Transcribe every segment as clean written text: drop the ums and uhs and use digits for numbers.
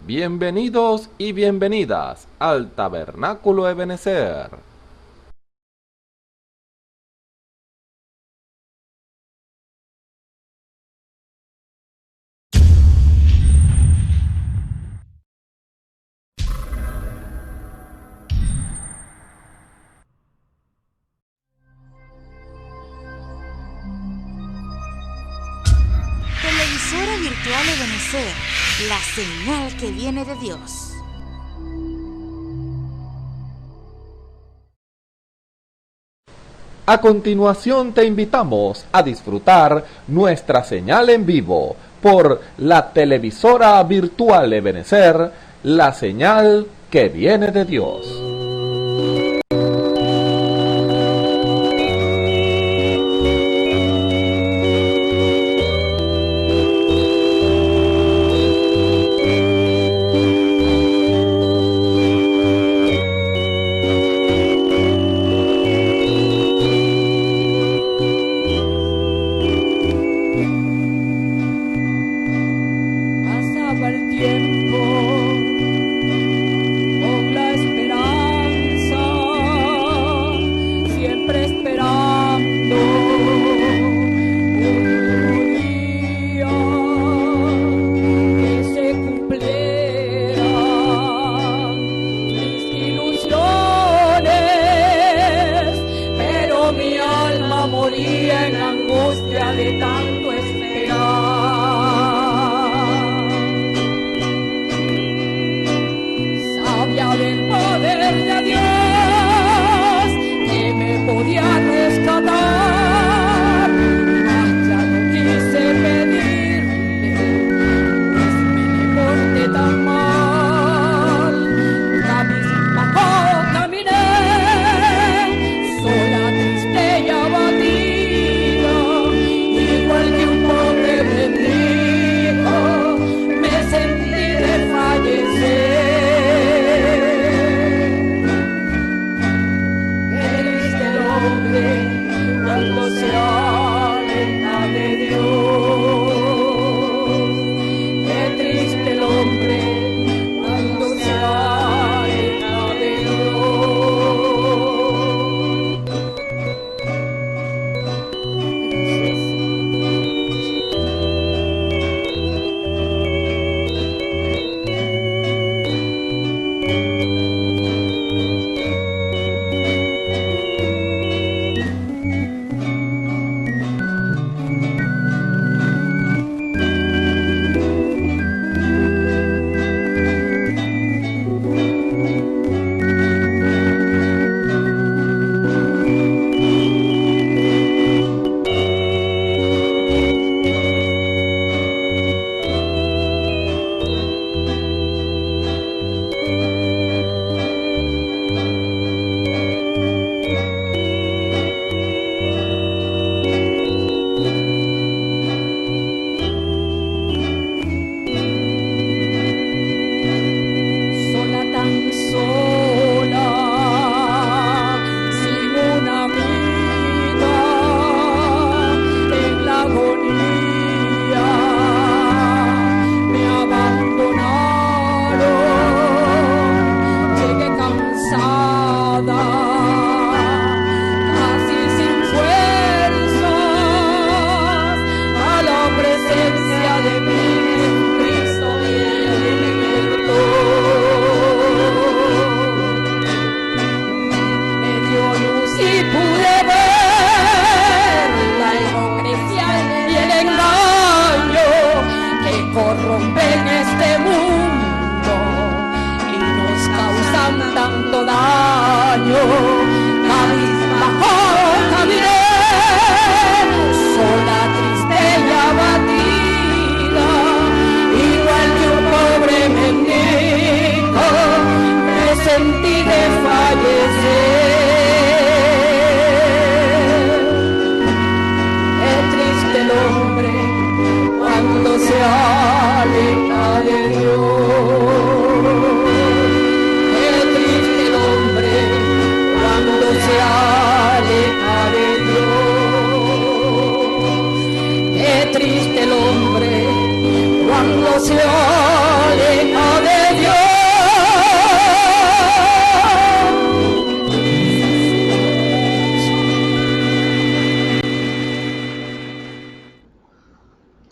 Bienvenidos y bienvenidas al Tabernáculo Ebenezer. Televisora virtual Ebenezer, la señal que viene de Dios. A continuación te invitamos a disfrutar nuestra señal en vivo por la televisora virtual Ebenezer, la señal que viene de Dios. Pasaba el tiempo con la esperanza, siempre esperando un día que se cumplieran mis ilusiones, pero mi alma moría en angustia de tanto esperar.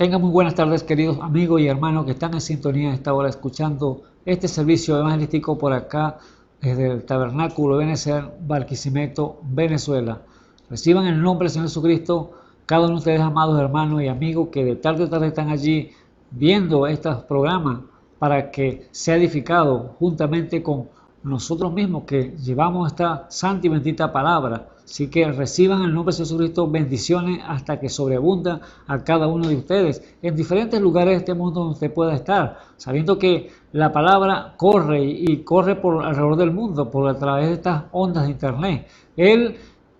Tengan muy buenas tardes, queridos amigos y hermanos que están en sintonía a esta hora escuchando este servicio evangelístico por acá desde el Tabernáculo Benecer, Barquisimeto, Venezuela. Reciban en el nombre del Señor Jesucristo cada uno de ustedes, amados hermanos y amigos que de tarde a tarde están allí viendo estos programas para que sea edificado juntamente con nosotros mismos que llevamos esta santa y bendita palabra. Así que reciban en el nombre de Jesucristo bendiciones hasta que sobreabundan a cada uno de ustedes en diferentes lugares de este mundo donde usted pueda estar, sabiendo que la palabra corre y corre por alrededor del mundo, por a través de estas ondas de internet.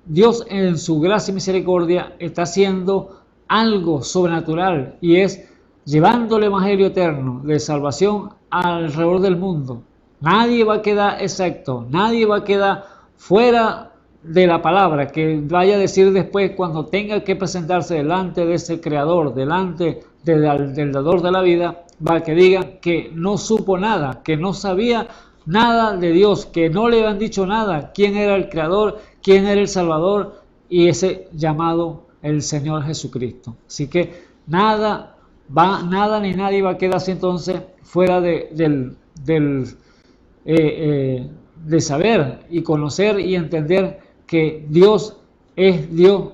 Dios en su gracia y misericordia está haciendo algo sobrenatural y es llevando el evangelio eterno de salvación alrededor del mundo. Nadie va a quedar excepto, nadie va a quedar fuera de la palabra, que vaya a decir después cuando tenga que presentarse delante de ese creador, delante del dador de la vida, va a que diga que no supo nada, que no sabía nada de Dios, que no le habían dicho nada, quién era el creador, quién era el salvador y ese llamado el Señor Jesucristo. Así que nada ni nadie va a quedarse entonces fuera de saber y conocer y entender que Dios es Dios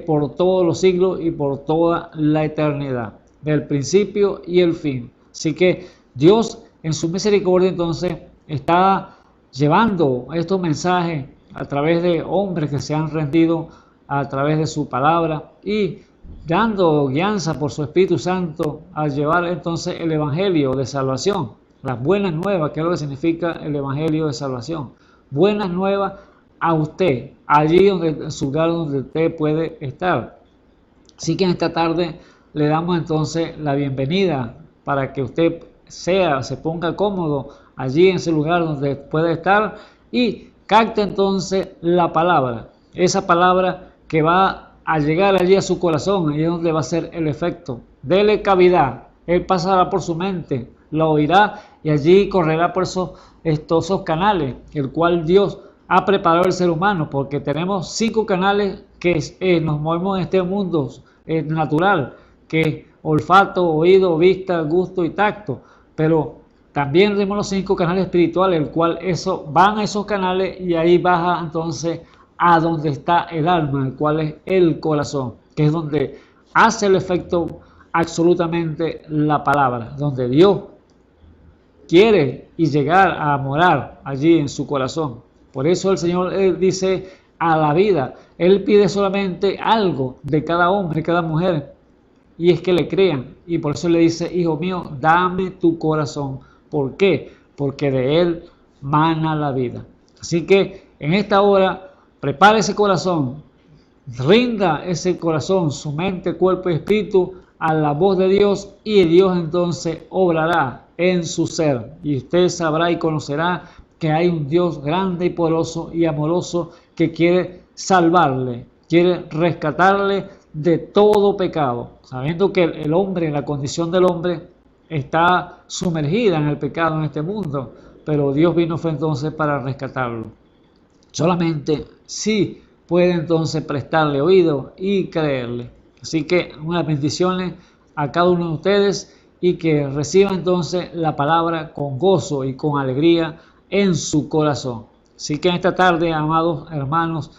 por todos los siglos y por toda la eternidad, del principio y el fin. Así que Dios en su misericordia entonces está llevando estos mensajes a través de hombres que se han rendido a través de su palabra y dando guianza por su Espíritu Santo a llevar entonces el evangelio de salvación, las buenas nuevas, que es lo que significa el evangelio de salvación, buenas nuevas a usted, allí en su lugar donde usted puede estar. Así que en esta tarde le damos entonces la bienvenida para que usted se ponga cómodo allí en ese lugar donde puede estar y capte entonces la palabra, esa palabra que va a llegar allí a su corazón, allí es donde va a ser el efecto. Dele cavidad, él pasará por su mente, lo oirá y allí correrá por esos canales, el cual Dios ha preparado el ser humano, porque tenemos 5 canales que nos movemos en este mundo natural, que es olfato, oído, vista, gusto y tacto, pero también tenemos los 5 canales espirituales, el cual van a esos canales y ahí baja entonces a donde está el alma, el cual es el corazón, que es donde hace el efecto absolutamente la palabra, donde Dios quiere y llegar a morar allí en su corazón. Por eso el Señor dice a la vida, Él pide solamente algo de cada hombre, cada mujer, y es que le crean. Y por eso le dice, hijo mío, dame tu corazón. ¿Por qué? Porque de Él mana la vida. Así que en esta hora, prepare ese corazón, rinda ese corazón, su mente, cuerpo y espíritu a la voz de Dios y Dios entonces obrará en su ser. Y usted sabrá y conocerá que hay un Dios grande y poderoso y amoroso que quiere salvarle, quiere rescatarle de todo pecado, sabiendo que el hombre, la condición del hombre, está sumergida en el pecado en este mundo, pero Dios vino fue entonces para rescatarlo. Solamente sí puede entonces prestarle oído y creerle. Así que unas bendiciones a cada uno de ustedes y que reciban entonces la palabra con gozo y con alegría en su corazón. Así que en esta tarde, amados hermanos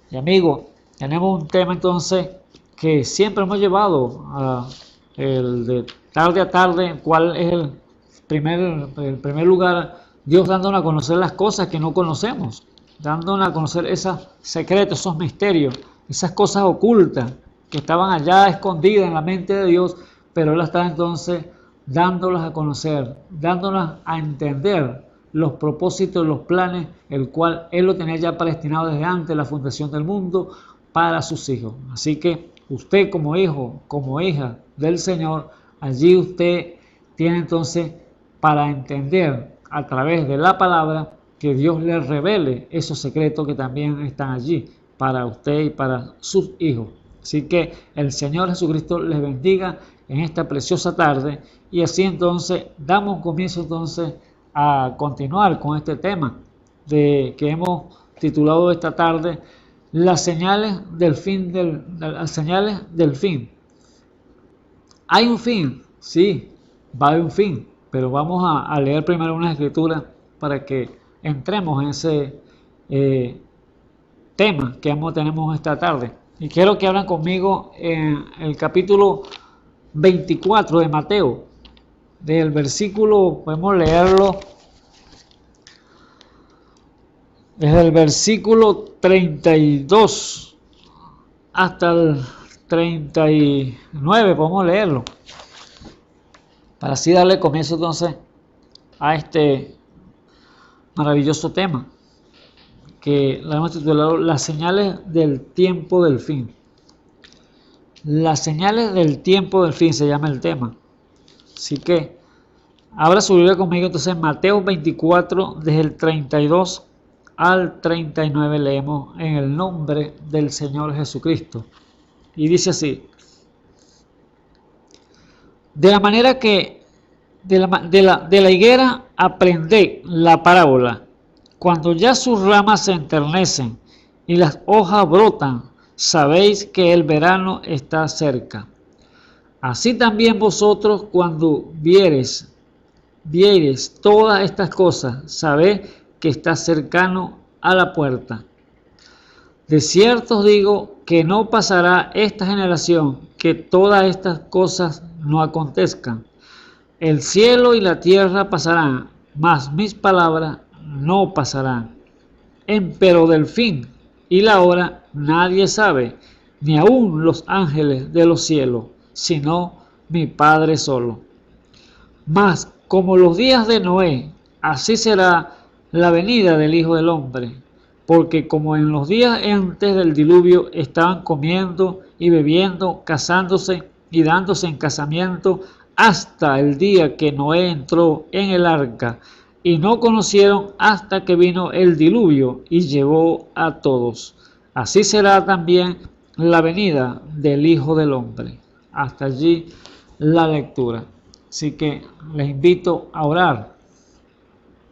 y amigos, tenemos un tema entonces que siempre hemos llevado el de tarde a tarde, cuál es el primer lugar, Dios dándonos a conocer las cosas que no conocemos, dándonos a conocer esos secretos, esos misterios, esas cosas ocultas que estaban allá escondidas en la mente de Dios, pero Él está entonces dándolas a conocer, dándolas a entender los propósitos, los planes, el cual Él lo tenía ya predestinado desde antes de la fundación del mundo para sus hijos. Así que usted como hijo, como hija del Señor, allí usted tiene entonces para entender a través de la palabra que Dios le revele esos secretos que también están allí para usted y para sus hijos. Así que el Señor Jesucristo les bendiga en esta preciosa tarde y así entonces damos comienzo entonces a continuar con este tema que hemos titulado esta tarde las señales del fin ¿Hay un fin? Sí, va a haber un fin, pero vamos a leer primero unas escrituras para que entremos en ese tema que tenemos esta tarde. Y quiero que hablen conmigo en el capítulo 24 de Mateo, del versículo, podemos leerlo desde el versículo 32 hasta el 39, podemos leerlo, para así darle comienzo entonces a este maravilloso tema que le hemos titulado Las señales del tiempo del fin. Las señales del tiempo del fin se llama el tema. Así que abra su Biblia conmigo entonces en Mateo 24, desde el 32 al 39 leemos en el nombre del Señor Jesucristo. Y dice así: de la manera que de la higuera aprended la parábola. Cuando ya sus ramas se enternecen y las hojas brotan, sabéis que el verano está cerca. Así también vosotros, cuando viereis todas estas cosas, sabed que está cercano a la puerta. De cierto os digo que no pasará esta generación que todas estas cosas no acontezcan. El cielo y la tierra pasarán, mas mis palabras no pasarán. Empero del fin y la hora nadie sabe, ni aun los ángeles de los cielos, sino mi Padre solo. Mas como los días de Noé, así será la venida del Hijo del Hombre. Porque como en los días antes del diluvio estaban comiendo y bebiendo, casándose y dándose en casamiento, hasta el día que Noé entró en el arca, y no conocieron hasta que vino el diluvio y llevó a todos. Así será también la venida del Hijo del Hombre. Hasta allí la lectura. Así que les invito a orar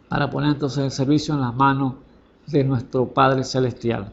para poner entonces el servicio en las manos de nuestro Padre Celestial.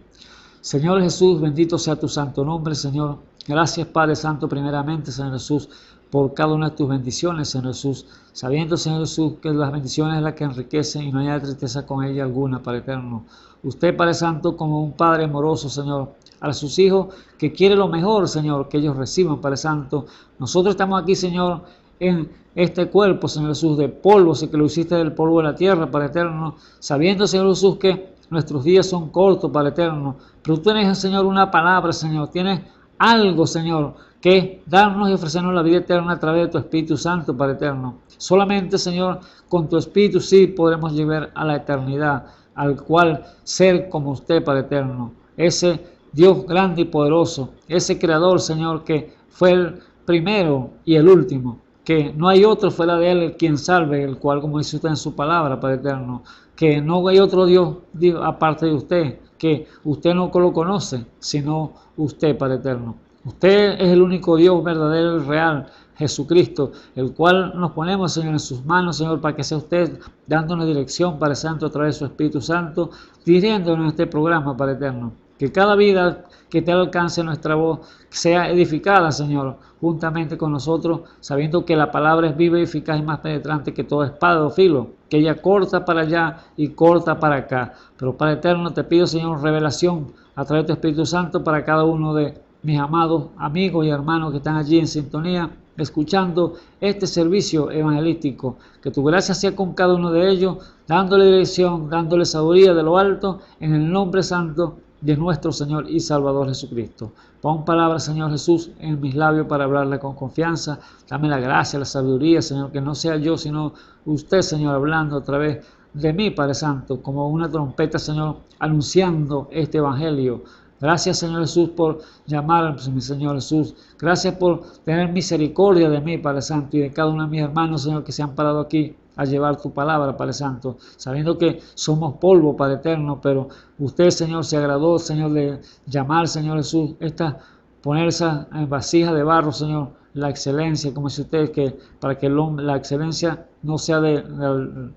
Señor Jesús, bendito sea tu santo nombre, Señor. Gracias, Padre Santo, primeramente, Señor Jesús, por cada una de tus bendiciones, Señor Jesús, sabiendo, Señor Jesús, que las bendiciones es la que enriquecen y no hay tristeza con ella alguna, Padre eterno. Usted, Padre Santo, como un Padre amoroso, Señor, a sus hijos que quiere lo mejor, Señor, que ellos reciban, Padre Santo. Nosotros estamos aquí, Señor, en este cuerpo, Señor Jesús, de polvo, sé que lo hiciste del polvo de la tierra, Padre eterno, sabiendo, Señor Jesús, que nuestros días son cortos, Padre eterno, pero tú tienes, Señor, una palabra, Señor, tienes algo, Señor, que darnos y ofrecernos la vida eterna a través de tu Espíritu Santo, Padre eterno. Solamente, Señor, con tu Espíritu sí podremos llegar a la eternidad, al cual ser como usted, Padre eterno, ese Dios grande y poderoso, ese Creador, Señor, que fue el primero y el último, que no hay otro fuera de Él quien salve, el cual, como dice usted en su palabra, Padre eterno, que no hay otro Dios aparte de usted, que usted no lo conoce, sino usted, Padre eterno. Usted es el único Dios verdadero y real, Jesucristo, el cual nos ponemos, Señor, en sus manos, Señor, para que sea usted dándonos dirección, Padre Santo, a través de su Espíritu Santo, dirigiéndonos en este programa, Padre eterno. Que cada vida que te alcance nuestra voz sea edificada, Señor, juntamente con nosotros, sabiendo que la palabra es viva, eficaz y más penetrante que toda espada o filo, que ella corta para allá y corta para acá. Pero, Padre eterno, te pido, Señor, revelación a través de tu Espíritu Santo para cada uno de mis amados amigos y hermanos que están allí en sintonía, escuchando este servicio evangelístico. Que tu gracia sea con cada uno de ellos, dándole dirección, dándole sabiduría de lo alto, en el nombre santo de nuestro Señor y Salvador Jesucristo. Pon palabras, Señor Jesús, en mis labios para hablarle con confianza. Dame la gracia, la sabiduría, Señor, que no sea yo, sino usted, Señor, hablando a través de mí, Padre Santo, como una trompeta, Señor, anunciando este evangelio. Gracias, Señor Jesús, por llamarme, Señor Jesús. Gracias por tener misericordia de mí, Padre Santo, y de cada uno de mis hermanos, Señor, que se han parado aquí a llevar tu palabra, Padre Santo, sabiendo que somos polvo, Padre eterno, pero usted, Señor, se agradó, Señor, de llamar, Señor Jesús, poner esa vasija de barro, Señor, la excelencia, como dice usted, que para que la excelencia no sea del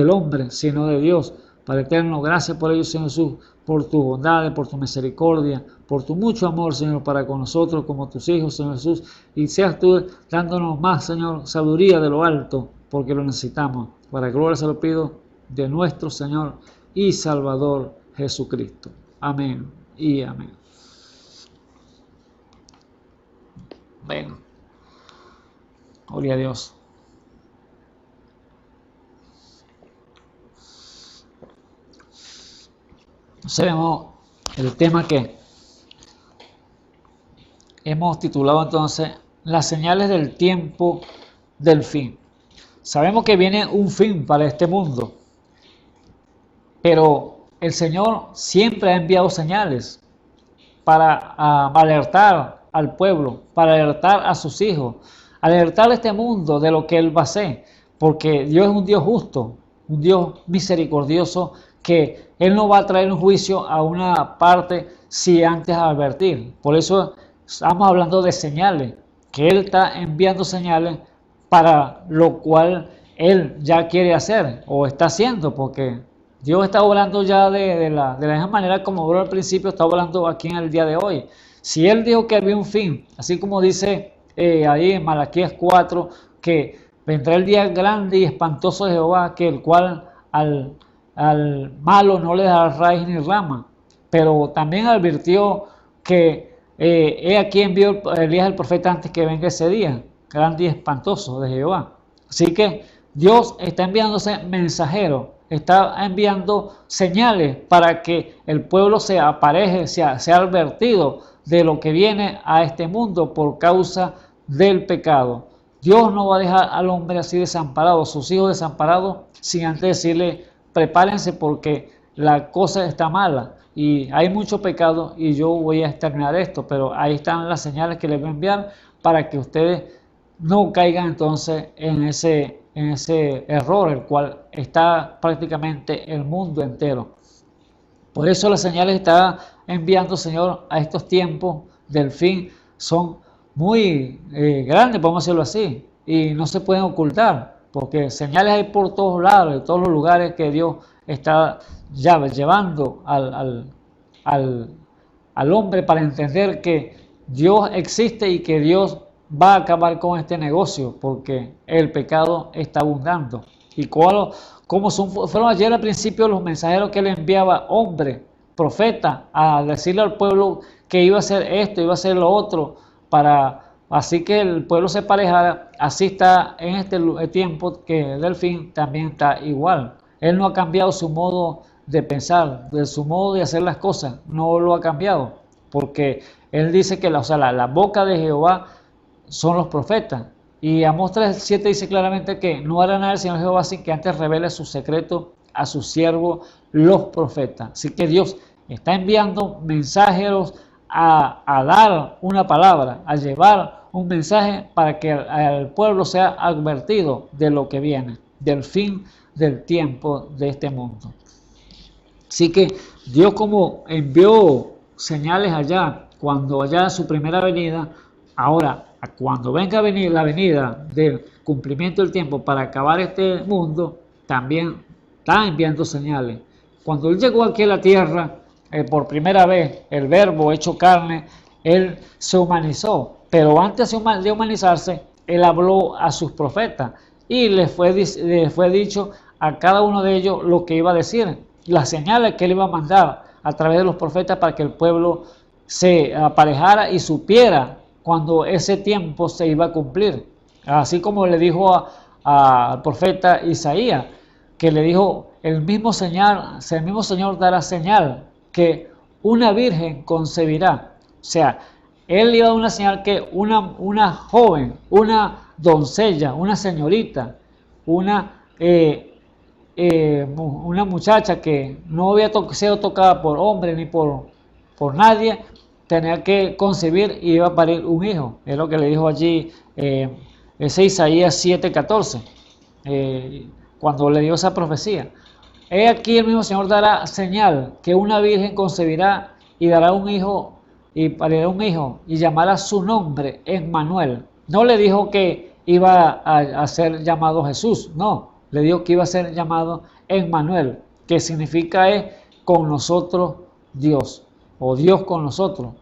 hombre, sino de Dios. Padre eterno, gracias por ello, Señor Jesús, por tu bondad, por tu misericordia, por tu mucho amor, Señor, para con nosotros como tus hijos, Señor Jesús, y seas tú dándonos más, Señor, sabiduría de lo alto, porque lo necesitamos. Para gloria se lo pido de nuestro Señor y Salvador Jesucristo. Amén y amén. Bueno, gloria a Dios. Entonces vemos el tema que hemos titulado entonces las señales del tiempo del fin. Sabemos que viene un fin para este mundo, pero el Señor siempre ha enviado señales para alertar al pueblo, para alertar a sus hijos, alertar a este mundo de lo que Él va a hacer, porque Dios es un Dios justo, un Dios misericordioso, que Él no va a traer un juicio a una parte si antes advertir. Por eso estamos hablando de señales, que Él está enviando señales para lo cual Él ya quiere hacer o está haciendo, porque Dios está obrando ya de la misma manera como obró al principio, está obrando aquí en el día de hoy. Si Él dijo que había un fin, así como dice ahí en Malaquías 4, que vendrá el día grande y espantoso de Jehová, que el cual al malo no le dará raíz ni rama, pero también advirtió que he aquí envió Elías el profeta antes que venga ese día, grande y espantoso de Jehová. Así que Dios está enviándose mensajeros, está enviando señales para que el pueblo se apareje, sea advertido de lo que viene a este mundo por causa del pecado. Dios no va a dejar al hombre así desamparado, sus hijos desamparados, sin antes decirle: prepárense porque la cosa está mala y hay mucho pecado y yo voy a exterminar esto. Pero ahí están las señales que les voy a enviar para que ustedes no caigan entonces en ese error, el cual está prácticamente el mundo entero. Por eso las señales que está enviando, Señor, a estos tiempos del fin son muy grandes, podemos decirlo así, y no se pueden ocultar, porque señales hay por todos lados, en todos los lugares que Dios está ya llevando al hombre para entender que Dios existe y que Dios va a acabar con este negocio, porque el pecado está abundando. Y como fueron ayer al principio los mensajeros que le enviaba hombre, profeta, a decirle al pueblo que iba a hacer esto, iba a hacer lo otro, así que el pueblo se parejara. Así está en este tiempo que del fin también está igual. Él no ha cambiado su modo de pensar, de su modo de hacer las cosas, no lo ha cambiado, porque Él dice que la boca de Jehová son los profetas. Y Amós 3:7 dice claramente que no hará nada el Señor Jehová sin que antes revele su secreto a sus siervos los profetas. Así que Dios está enviando mensajeros a dar una palabra, a llevar un mensaje para que el pueblo sea advertido de lo que viene, del fin del tiempo de este mundo. Así que Dios, como envió señales allá, cuando allá su primera venida, ahora cuando venga la venida del cumplimiento del tiempo para acabar este mundo, también está enviando señales. Cuando Él llegó aquí a la tierra, por primera vez, el verbo hecho carne, Él se humanizó. Pero antes de humanizarse, Él habló a sus profetas y les fue dicho a cada uno de ellos lo que iba a decir, las señales que Él iba a mandar a través de los profetas para que el pueblo se aparejara y supiera cuando ese tiempo se iba a cumplir. Así como le dijo al profeta Isaías, que le dijo: el mismo Señor dará señal, que una virgen concebirá. O sea, Él iba a dar una señal que una joven, una doncella, una señorita, una muchacha que no había sido tocada por hombre ni por nadie, tenía que concebir y iba a parir un hijo. Es lo que le dijo allí ese Isaías 7:14, cuando le dio esa profecía. He aquí el mismo Señor dará señal, que una virgen concebirá y dará un hijo, y parirá un hijo, y llamará su nombre Emmanuel. No le dijo que iba a ser llamado Jesús, no, le dijo que iba a ser llamado Emmanuel, que significa con nosotros Dios, o Dios con nosotros.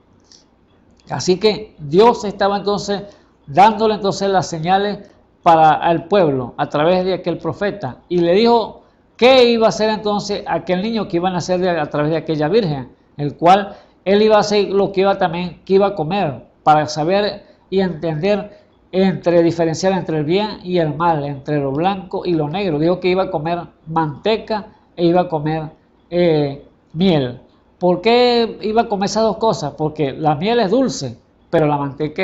Así que Dios estaba entonces dándole entonces las señales para el pueblo a través de aquel profeta, y le dijo qué iba a hacer entonces aquel niño que iba a nacer a través de aquella virgen, el cual él iba a hacer lo que iba también, que iba a comer, para saber y entender diferenciar entre el bien y el mal, entre lo blanco y lo negro. Dijo que iba a comer manteca e iba a comer miel. ¿Por qué iba a comer esas dos cosas? Porque la miel es dulce, pero la manteca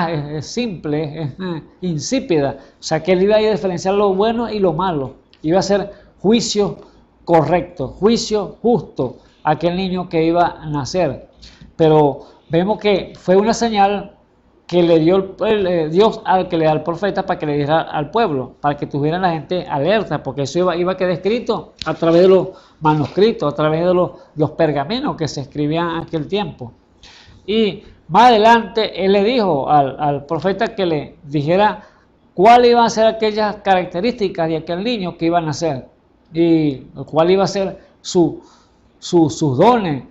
es simple, es insípida. O sea que él iba a diferenciar lo bueno y lo malo. Iba a hacer juicio correcto, juicio justo a aquel niño que iba a nacer. Pero vemos que fue una señal que le dio Dios al que le da al profeta para que le diera al pueblo, para que tuvieran la gente alerta, porque eso iba a quedar escrito a través de los manuscritos, a través de los pergaminos que se escribían en aquel tiempo. Y más adelante él le dijo al profeta que le dijera cuáles iban a ser aquellas características de aquel niño que iba a nacer, y cuál iba a ser sus dones,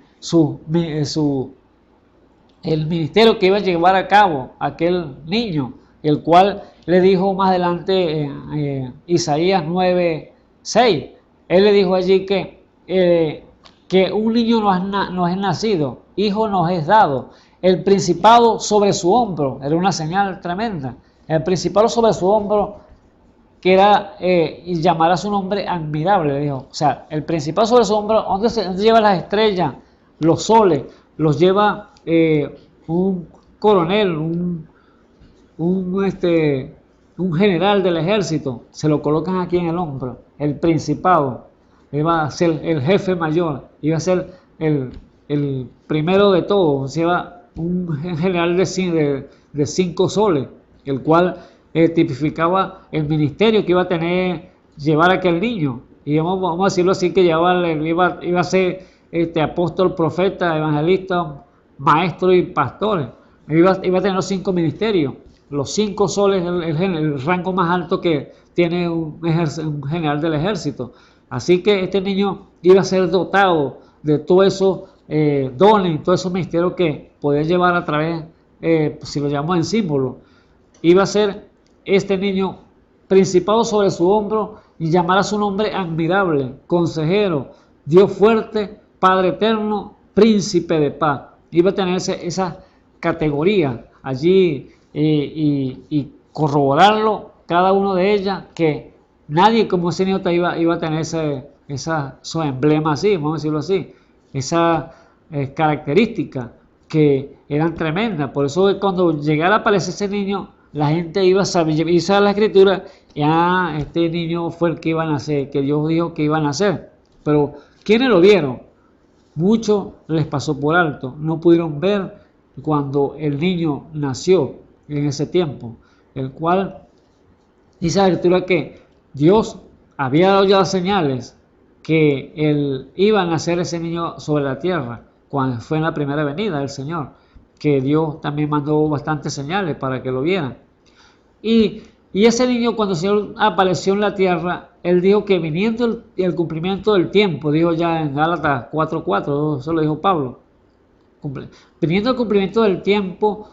el ministerio que iba a llevar a cabo aquel niño, el cual le dijo más adelante en Isaías 9:6. Él le dijo allí que un niño nos es nacido, hijo nos es dado, el principado sobre su hombro. Era una señal tremenda. El principado sobre su hombro, que era, y llamará su nombre admirable, le dijo. O sea, el principado sobre su hombro, ¿dónde lleva las estrellas, los soles? Los lleva un coronel, un general del ejército. Se lo colocan aquí en el hombro. El principado iba a ser el jefe mayor, iba a ser el primero de todos. Lleva un general de 5 soles, el cual tipificaba el ministerio que iba a llevar aquel niño. Y vamos a decirlo así, que iba a ser apóstol, profeta, evangelista, maestro y pastores. Iba a tener los 5 ministerios, los 5 soles, el rango más alto que tiene un general del ejército. Así que este niño iba a ser dotado de todos esos dones, todos esos ministerios que podía llevar a través, si lo llamamos en símbolo. Iba a ser este niño principado sobre su hombro y llamará su nombre admirable, consejero, Dios fuerte, Padre eterno, príncipe de paz. Iba a tener esa categoría allí y corroborarlo cada una de ellas, que nadie como ese niño iba a tener su emblema así, vamos a decirlo así, esa característica que eran tremendas. Por eso cuando llegara a aparecer ese niño, la gente iba a saber, y sabe la escritura, este niño fue el que iba a nacer, que Dios dijo que iba a nacer. Pero ¿quiénes lo vieron? Muchos les pasó por alto, no pudieron ver cuando el niño nació en ese tiempo, el cual dice la escritura que Dios había dado ya señales que él iba a nacer ese niño sobre la tierra, cuando fue en la primera venida del Señor, que Dios también mandó bastantes señales para que lo vieran. Y ese niño, cuando el Señor apareció en la tierra, él dijo que viniendo el cumplimiento del tiempo, dijo ya en Gálatas 4:4, eso lo dijo Pablo, viniendo el cumplimiento del tiempo,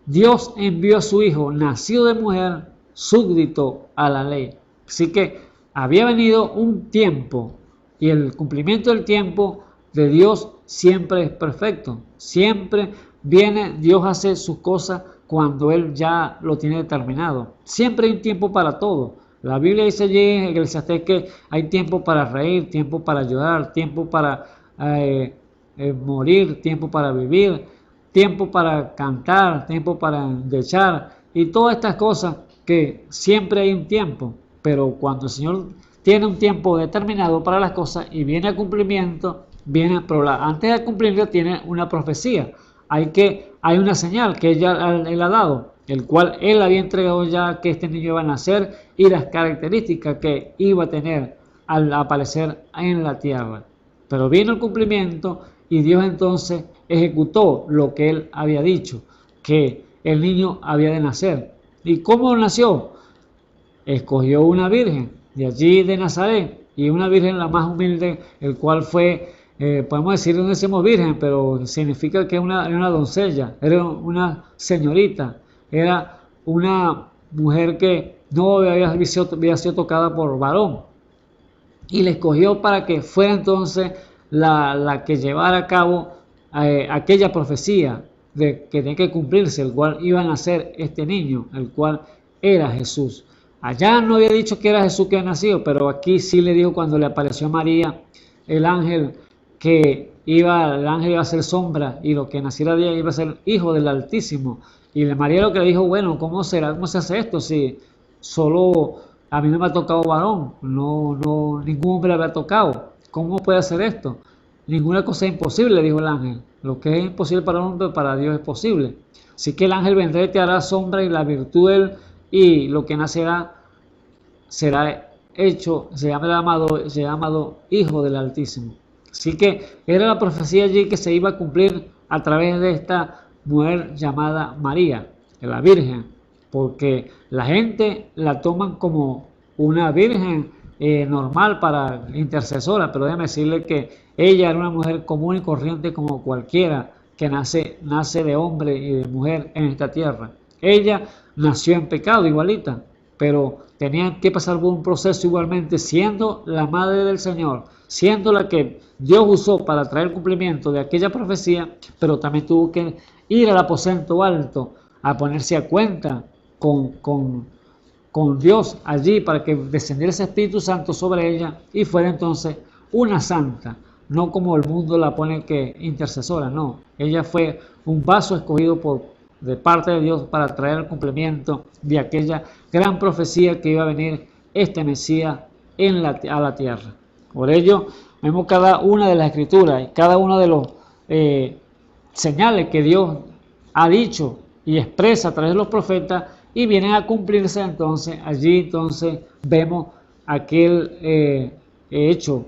Dios envió a su hijo, nacido de mujer, súbdito a la ley. Así que había venido un tiempo, y el cumplimiento del tiempo de Dios siempre es perfecto. Siempre viene, Dios hace sus cosas cuando Él ya lo tiene determinado. Siempre hay un tiempo para todo. La Biblia dice allí en Eclesiastés que hay tiempo para reír, tiempo para llorar, tiempo para morir, tiempo para vivir, tiempo para cantar, tiempo para endechar, y todas estas cosas, que siempre hay un tiempo. Pero cuando el Señor tiene un tiempo determinado para las cosas y viene a cumplimiento, pero antes de cumplirlo tiene una profecía. Hay una señal que Él ha dado, el cual Él había entregado ya que este niño iba a nacer y las características que iba a tener al aparecer en la tierra. Pero vino el cumplimiento y Dios entonces ejecutó lo que Él había dicho, que el niño había de nacer. ¿Y cómo nació? Escogió una virgen de allí de Nazaret, y una virgen la más humilde, el cual fue podemos decir, no decimos virgen, pero significa que era una doncella, era una señorita, era una mujer que no había sido tocada por varón, y le escogió para que fuera entonces la que llevara a cabo aquella profecía de que tenía que cumplirse, el cual iba a nacer este niño, el cual era Jesús. Allá no había dicho que era Jesús que había nacido, pero aquí sí le dijo cuando le apareció a María el ángel que el ángel iba a ser sombra y lo que naciera de ella iba a ser hijo del Altísimo. Y María lo que le dijo, bueno, ¿cómo será? ¿Cómo se hace esto? Si solo a mí no me ha tocado varón, no, ningún hombre le había tocado. ¿Cómo puede hacer esto? Ninguna cosa es imposible, dijo el ángel. Lo que es imposible para un hombre, para Dios es posible. Así que el ángel vendrá y te hará sombra y la virtud de él, y lo que nacerá será hecho, se llamado Hijo del Altísimo. Así que era la profecía allí que se iba a cumplir a través de esta mujer llamada María, la Virgen, porque la gente la toman como una virgen normal para intercesora, pero déjeme decirle que ella era una mujer común y corriente como cualquiera que nace de hombre y de mujer en esta tierra. Ella nació en pecado igualita, pero tenía que pasar por un proceso igualmente, siendo la madre del Señor, siendo la que Dios usó para traer el cumplimiento de aquella profecía, pero también tuvo que ir al aposento alto a ponerse a cuenta con Dios allí para que descendiera ese Espíritu Santo sobre ella y fuera entonces una santa, no como el mundo la pone que intercesora, no. Ella fue un vaso escogido de parte de Dios para traer el cumplimiento de aquella gran profecía que iba a venir este Mesías a la tierra. Por ello, vemos cada una de las escrituras y cada uno de los señales que Dios ha dicho y expresa a través de los profetas y vienen a cumplirse entonces. Allí entonces vemos aquel hecho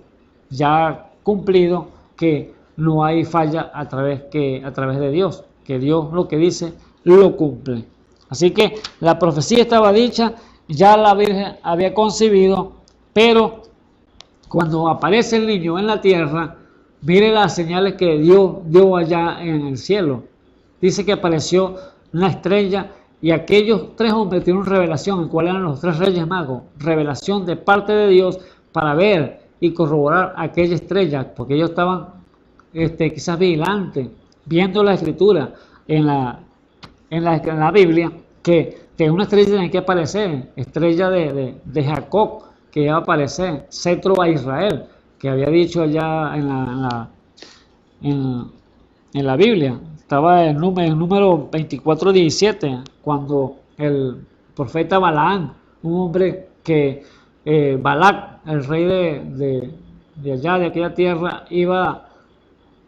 ya cumplido, que no hay falla a través de Dios, que Dios lo que dice lo cumple. Así que la profecía estaba dicha, ya la Virgen había concebido, pero cuando aparece el niño en la tierra, mire las señales que Dios dio allá en el cielo. Dice que apareció una estrella y aquellos tres hombres tuvieron revelación, en cuál eran los tres reyes magos, revelación de parte de Dios para ver y corroborar aquella estrella, porque ellos estaban quizás vigilantes, viendo la escritura en la Biblia, que una estrella tenía que aparecer, estrella de Jacob, que iba a aparecer, cetro a Israel, que había dicho allá en la Biblia. Estaba en número 24:17, cuando el profeta Balaam, un hombre que Balac, el rey de allá, de aquella tierra,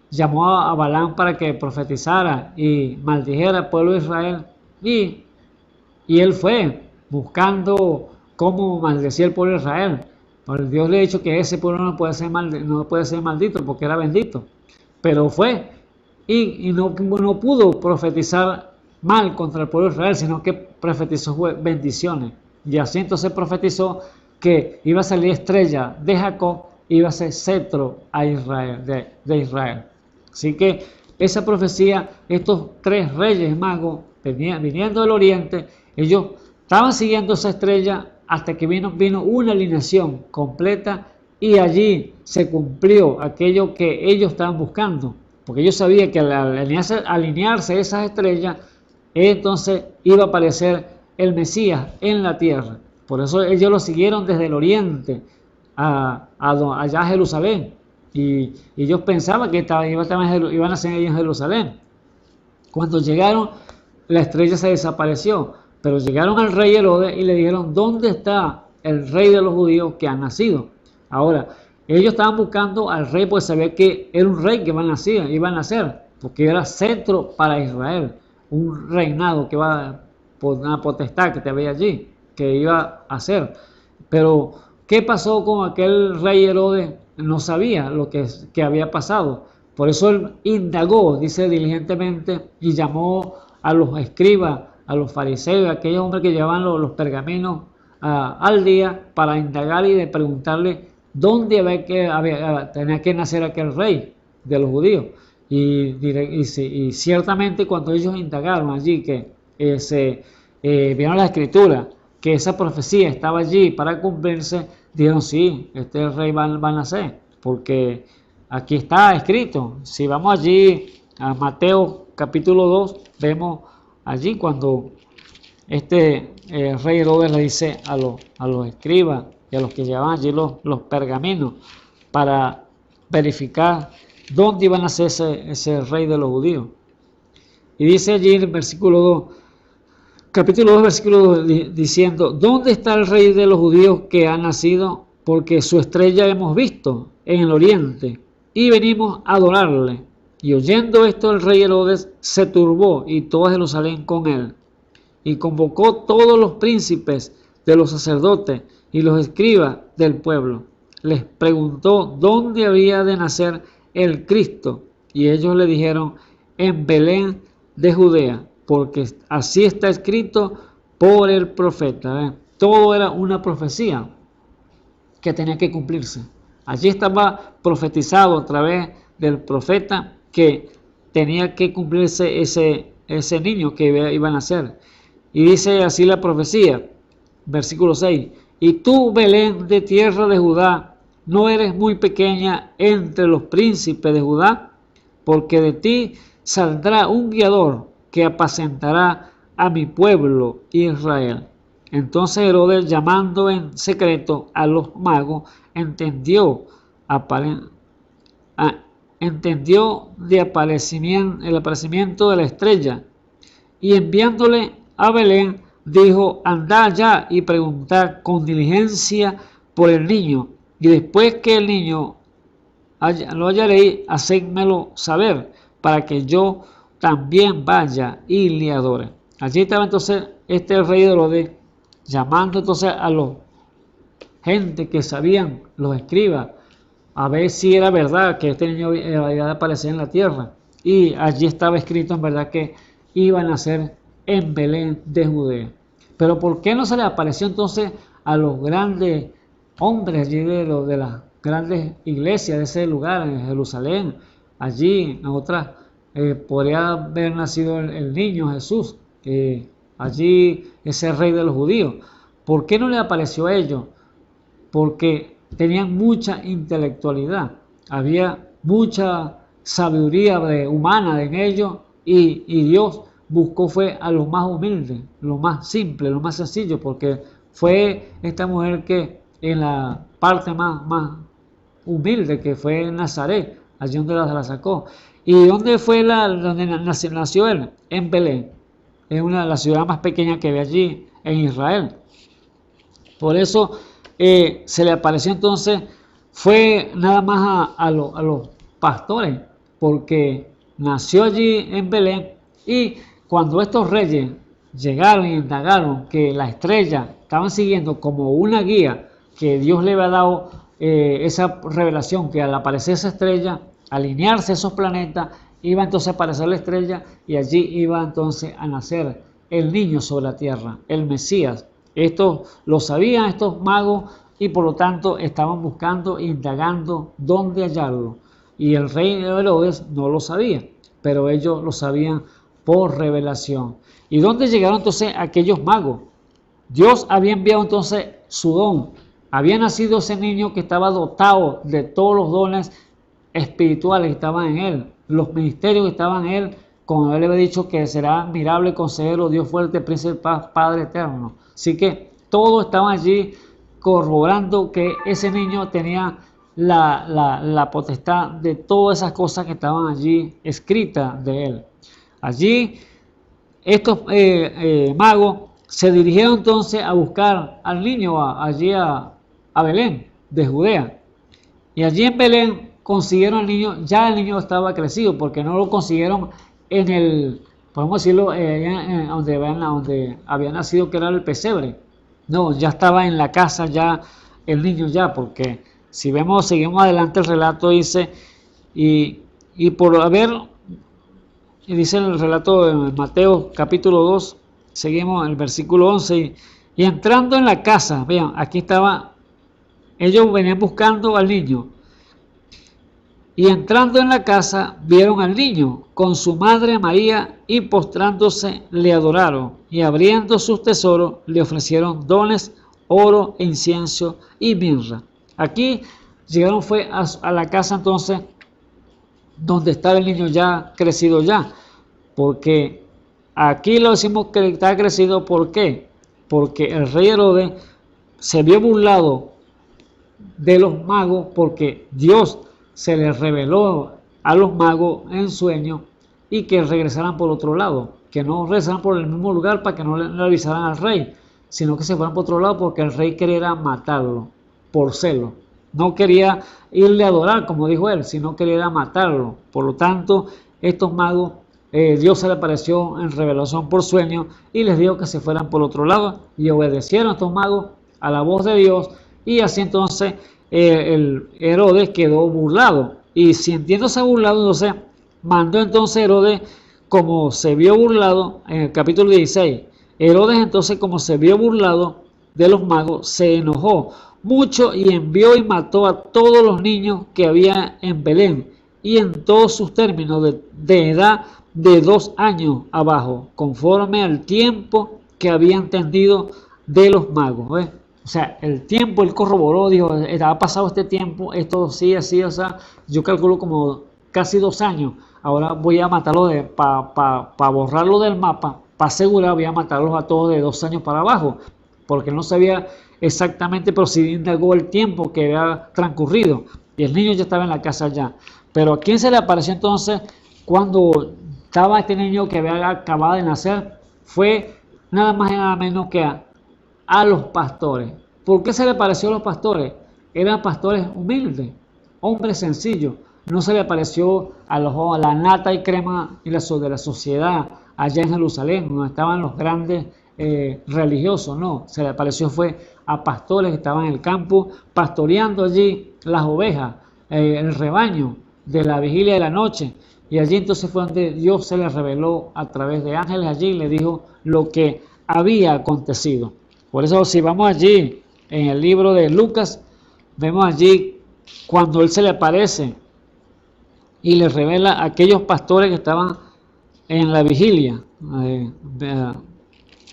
llamó a Balaam para que profetizara y maldijera al pueblo de Israel, y él fue buscando cómo maldecir al pueblo de Israel. Pero Dios le ha dicho que ese pueblo no puede ser maldito porque era bendito, pero fue y no pudo profetizar mal contra el pueblo de Israel, sino que profetizó bendiciones, y así entonces profetizó que iba a salir estrella de Jacob, iba a ser cetro a Israel, de Israel. Así que esa profecía, estos tres reyes magos viniendo del oriente, ellos estaban siguiendo esa estrella hasta que vino una alineación completa, y allí se cumplió aquello que ellos estaban buscando, porque ellos sabían que al alinearse esas estrellas, entonces iba a aparecer el Mesías en la tierra. Por eso ellos lo siguieron desde el oriente allá a Jerusalén, y ellos pensaban que iban a ser en Jerusalén. Cuando llegaron, la estrella se desapareció, pero llegaron al rey Herodes y le dijeron: ¿dónde está el rey de los judíos que ha nacido? Ahora, ellos estaban buscando al rey porque sabían que era un rey que iba a nacer, porque era centro para Israel, un reinado que va por una potestad que te había allí, que iba a hacer. Pero, ¿qué pasó con aquel rey Herodes? No sabía lo que había pasado. Por eso él indagó, dice, diligentemente, y llamó a los escribas, a los fariseos, a aquellos hombres que llevaban los pergaminos al día, para indagar y de preguntarle dónde tenía que nacer aquel rey de los judíos. Y ciertamente cuando ellos indagaron allí, que vieron la escritura, que esa profecía estaba allí para cumplirse, dijeron, sí, este rey va a nacer, porque aquí está escrito. Si vamos allí a Mateo capítulo 2, vemos allí cuando rey Herodes le dice a los escribas y a los que llevaban allí los pergaminos para verificar dónde iban a ser ese rey de los judíos. Y dice allí en el versículo 2, capítulo 2, versículo 2, diciendo, ¿dónde está el rey de los judíos que ha nacido? Porque su estrella hemos visto en el oriente y venimos a adorarle. Y oyendo esto el rey Herodes se turbó y toda Jerusalén con él. Y convocó todos los príncipes de los sacerdotes y los escribas del pueblo. Les preguntó dónde había de nacer el Cristo. Y ellos le dijeron, en Belén de Judea, porque así está escrito por el profeta. Todo era una profecía que tenía que cumplirse. Allí estaba profetizado a través del profeta que tenía que cumplirse ese niño que iba a nacer. Y dice así la profecía, versículo 6, y tú, Belén, de tierra de Judá, no eres muy pequeña entre los príncipes de Judá, porque de ti saldrá un guiador que apacentará a mi pueblo Israel. Entonces Herodes, llamando en secreto a los magos, entendió el aparecimiento de la estrella, y enviándole a Belén, dijo, andad allá y preguntad con diligencia por el niño, y después que el niño lo hallaréis, hacedmelo saber, para que yo también vaya y le adore. Allí estaba entonces el rey de Herodes, llamando entonces a los gente que sabían, los escribas, a ver si era verdad que este niño había de aparecer en la tierra. Y allí estaba escrito en verdad que iba a nacer en Belén de Judea. Pero ¿por qué no se le apareció entonces a los grandes hombres allí de las grandes iglesias de ese lugar, en Jerusalén? Allí, en otras, podría haber nacido el niño Jesús, allí ese rey de los judíos. ¿Por qué no le apareció a ellos? Porque tenían mucha intelectualidad, había mucha sabiduría humana en ellos, y Dios buscó fue a los más humildes, lo más simple, lo más sencillo, porque fue esta mujer que en la parte más humilde, que fue en Nazaret, allí donde la sacó. ¿Y dónde fue donde nació él? En Belén, es la ciudad más pequeña que ve allí en Israel. Por eso se le apareció entonces, fue nada más a los pastores, porque nació allí en Belén. Y cuando estos reyes llegaron y indagaron que la estrella estaban siguiendo como una guía, que Dios le había dado esa revelación, que al aparecer esa estrella, alinearse esos planetas, iba entonces a aparecer la estrella, y allí iba entonces a nacer el niño sobre la tierra, el Mesías. Esto lo sabían estos magos, y por lo tanto estaban buscando, indagando dónde hallarlo. Y el rey Herodes no lo sabía, pero ellos lo sabían por revelación. ¿Y dónde llegaron entonces aquellos magos? Dios había enviado entonces su don. Había nacido ese niño que estaba dotado de todos los dones espirituales que estaban en él, los ministerios que estaban en él, como él le había dicho que será admirable, consejero, Dios fuerte, príncipe de paz, Padre eterno. Así que todos estaban allí corroborando que ese niño tenía la potestad de todas esas cosas que estaban allí escritas de él. Allí estos magos se dirigieron entonces a buscar al niño allí a Belén de Judea. Y allí en Belén consiguieron al niño, ya el niño estaba crecido, porque no lo consiguieron en el, podemos decirlo, donde había nacido, que era el pesebre. No, ya estaba en la casa ya el niño ya, porque si seguimos adelante el relato dice, y por haber, y dice el relato de Mateo capítulo 2, seguimos el versículo 11, y entrando en la casa, vean, aquí estaba ellos venían buscando al niño. Y entrando en la casa, vieron al niño con su madre María y postrándose le adoraron. Y abriendo sus tesoros, le ofrecieron dones, oro, incienso y mirra. Aquí llegaron fue a la casa entonces donde estaba el niño ya crecido ya. Porque aquí lo decimos que está crecido, ¿por qué? Porque el rey Herodes se vio burlado de los magos porque Dios se les reveló a los magos en sueño y que regresaran por otro lado, que no regresaran por el mismo lugar para que no le avisaran al rey, sino que se fueran por otro lado porque el rey quería matarlo por celo. No quería irle a adorar, como dijo él, sino quería matarlo. Por lo tanto, estos magos, Dios se le apareció en revelación por sueño y les dijo que se fueran por otro lado y obedecieron a estos magos a la voz de Dios y así entonces el Herodes quedó burlado y sintiéndose burlado, entonces mandó entonces Herodes, como se vio burlado en el capítulo 16, Herodes entonces como se vio burlado de los magos, se enojó mucho y envió y mató a todos los niños que había en Belén y en todos sus términos de edad de 2 años abajo, conforme al tiempo que había entendido de los magos. ¿Ves? O sea, el tiempo, él corroboró, dijo, ha pasado este tiempo, esto sí, así, o sea, yo calculo como casi 2 años. Ahora voy a matarlo para borrarlo del mapa, para asegurar, voy a matarlos a todos de 2 años para abajo, porque no sabía exactamente, pero sí indagó el tiempo que había transcurrido. Y el niño ya estaba en la casa ya. Pero ¿a quién se le apareció entonces cuando estaba este niño que había acabado de nacer? Fue nada más y nada menos que a los pastores. ¿Por qué se le pareció a los pastores? Eran pastores humildes, hombres sencillos. No se le pareció a la nata y crema de la sociedad allá en Jerusalén, donde estaban los grandes religiosos. No, se le pareció fue a pastores que estaban en el campo pastoreando allí las ovejas, el rebaño de la vigilia de la noche. Y allí entonces fue donde Dios se le reveló a través de ángeles allí y le dijo lo que había acontecido. Por eso si vamos allí en el libro de Lucas, vemos allí cuando él se le aparece y le revela a aquellos pastores que estaban en la vigilia,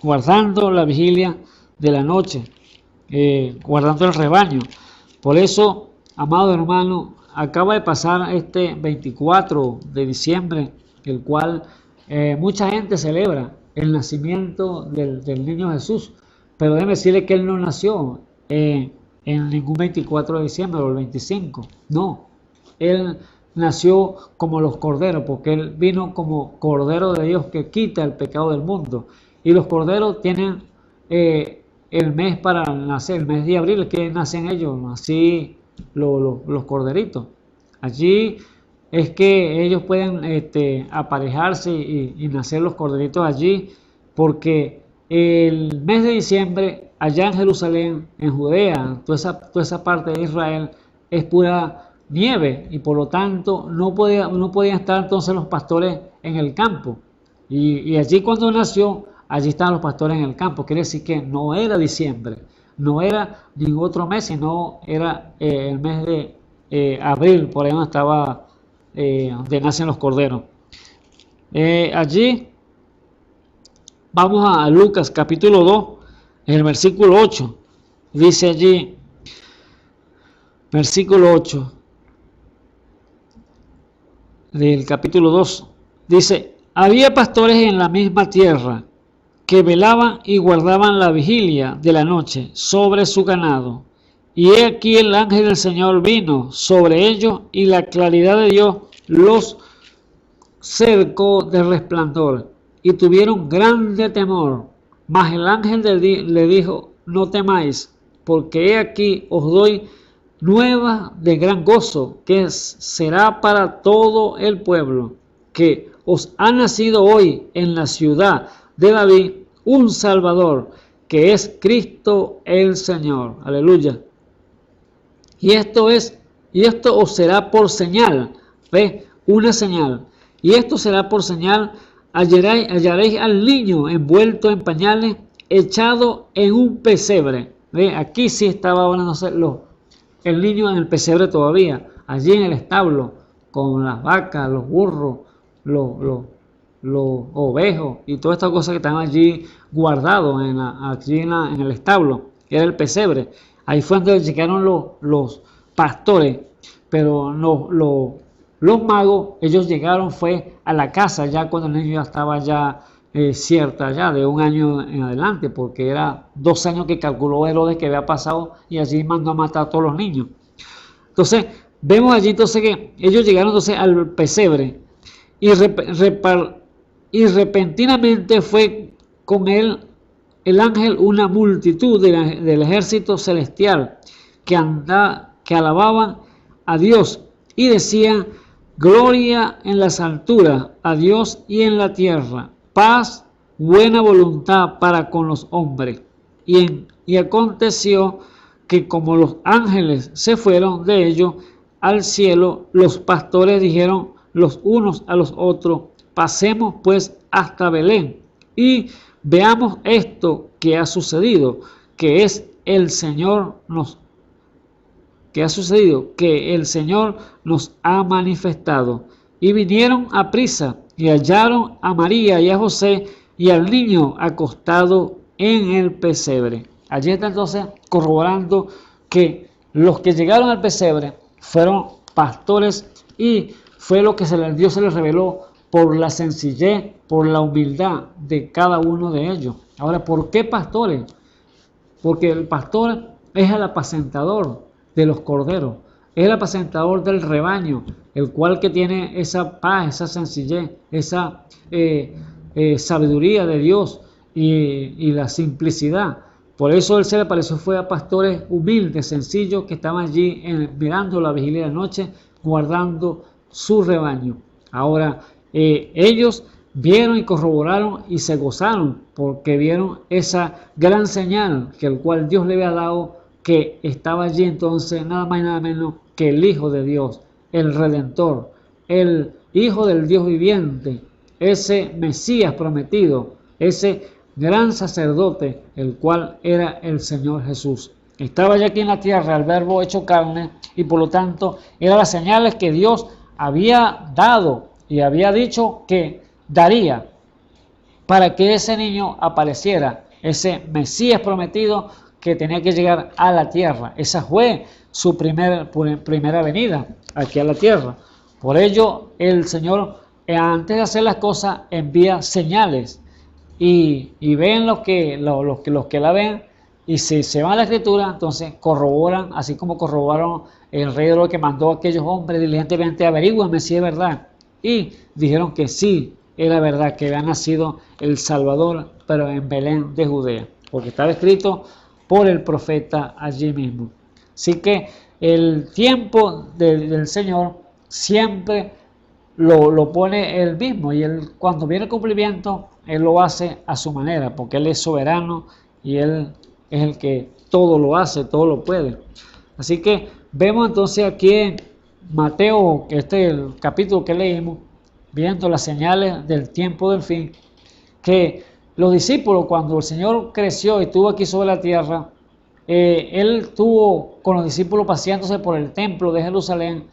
guardando la vigilia de la noche, guardando el rebaño. Por eso, amado hermano, acaba de pasar este 24 de diciembre, el cual mucha gente celebra el nacimiento del niño Jesús. Pero déjeme decirle que él no nació en ningún 24 de diciembre o el 25. No, él nació como los corderos, porque él vino como cordero de Dios que quita el pecado del mundo. Y los corderos tienen el mes para nacer, el mes de abril, que nacen ellos, así los corderitos. Allí es que ellos pueden aparejarse y nacer los corderitos allí, porque el mes de diciembre, allá en Jerusalén, en Judea, toda esa parte de Israel, es pura nieve y por lo tanto no podían estar entonces los pastores en el campo. Y allí cuando nació, allí estaban los pastores en el campo. Quiere decir que no era diciembre, no era ningún otro mes, sino era el mes de abril, por ahí donde estaba, donde nacen los corderos. Allí vamos a Lucas capítulo 2, en el versículo 8. Dice allí, versículo 8 del capítulo 2, dice: había pastores en la misma tierra que velaban y guardaban la vigilia de la noche sobre su ganado. Y he aquí el ángel del Señor vino sobre ellos y la claridad de Dios los cercó de resplandor y tuvieron grande temor. Mas el ángel le dijo: no temáis, porque he aquí os doy nueva de gran gozo, que será para todo el pueblo, que os ha nacido hoy en la ciudad de David un Salvador, que es Cristo el Señor. Aleluya. Y esto os será por señal. ¿Ves? Una señal. Y esto será por señal: hallaréis al niño envuelto en pañales, echado en un pesebre. ¿Ves? Aquí sí estaba hablándose el niño en el pesebre todavía, allí en el establo, con las vacas, los burros, los ovejos y todas estas cosas que están allí guardados en el establo, que era el pesebre. Ahí fue donde llegaron los pastores, pero los magos, ellos llegaron fue a la casa ya cuando el niño ya estaba ya cierta, ya de 1 año en adelante, porque era 2 años que calculó Herodes que había pasado y allí mandó a matar a todos los niños. Entonces, vemos allí entonces que ellos llegaron entonces al pesebre y repentinamente fue con él el ángel una multitud del ejército celestial que alababan a Dios y decían: gloria en las alturas a Dios y en la tierra, paz, buena voluntad para con los hombres. Y aconteció que como los ángeles se fueron de ellos al cielo, los pastores dijeron los unos a los otros: pasemos pues hasta Belén y veamos esto que ha sucedido, que el Señor nos ha manifestado. Y vinieron a prisa y hallaron a María y a José y al niño acostado en el pesebre. Allí está entonces corroborando que los que llegaron al pesebre fueron pastores y fue lo que Dios se les reveló por la sencillez, por la humildad de cada uno de ellos. Ahora, ¿por qué pastores? Porque el pastor es el apacentador de los corderos, es el apacentador del rebaño, el cual que tiene esa paz, esa sencillez, esa sabiduría de Dios y la simplicidad. Por eso él se le apareció fue a pastores humildes, sencillos, que estaban allí mirando la vigilia de la noche, guardando su rebaño. Ahora, ellos vieron y corroboraron y se gozaron porque vieron esa gran señal que el cual Dios le había dado, que estaba allí entonces nada más y nada menos que el Hijo de Dios, el Redentor, el Hijo del Dios viviente, ese Mesías prometido, ese gran sacerdote, el cual era el Señor Jesús. Estaba ya aquí en la tierra el Verbo hecho carne y por lo tanto eran las señales que Dios había dado y había dicho que daría para que ese niño apareciera, ese Mesías prometido que tenía que llegar a la tierra. Esa fue su primera venida aquí a la tierra. Por ello el Señor, antes de hacer las cosas, envía señales y ven los que la ven, y si se van a la escritura, entonces corroboran, así como corroboraron el rey de lo que mandó a aquellos hombres diligentemente: averigüenme si es verdad. Y dijeron que sí, era verdad, que había nacido el Salvador, pero en Belén de Judea, porque estaba escrito por el profeta allí mismo. Así que el tiempo del Señor siempre lo pone Él mismo, y Él, cuando viene el cumplimiento, Él lo hace a su manera, porque Él es soberano y Él es el que todo lo hace, todo lo puede. Así que vemos entonces aquí en Mateo, que este es el capítulo que leímos, viendo las señales del tiempo del fin, que los discípulos, cuando el Señor creció y estuvo aquí sobre la tierra, Él estuvo con los discípulos paseándose por el templo de Jerusalén,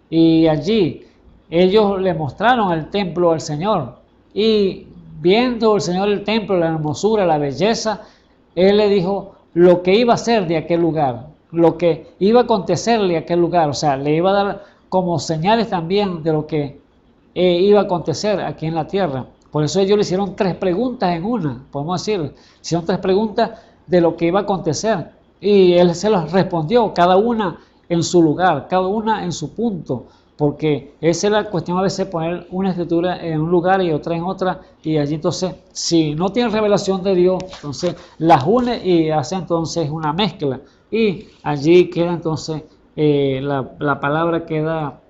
y allí ellos le mostraron el templo al Señor, y viendo el Señor el templo, la hermosura, la belleza, Él le dijo lo que iba a ser de aquel lugar, lo que iba a acontecerle a aquel lugar. O sea, le iba a dar como señales también de lo que iba a acontecer aquí en la tierra. Por eso ellos le hicieron 3 preguntas en una, podemos decir, hicieron 3 preguntas de lo que iba a acontecer, y Él se las respondió, cada una en su lugar, cada una en su punto, porque esa es la cuestión a veces, poner una escritura en un lugar y otra en otra, y allí entonces, si no tiene revelación de Dios, entonces las une y hace entonces una mezcla, y allí queda entonces la palabra queda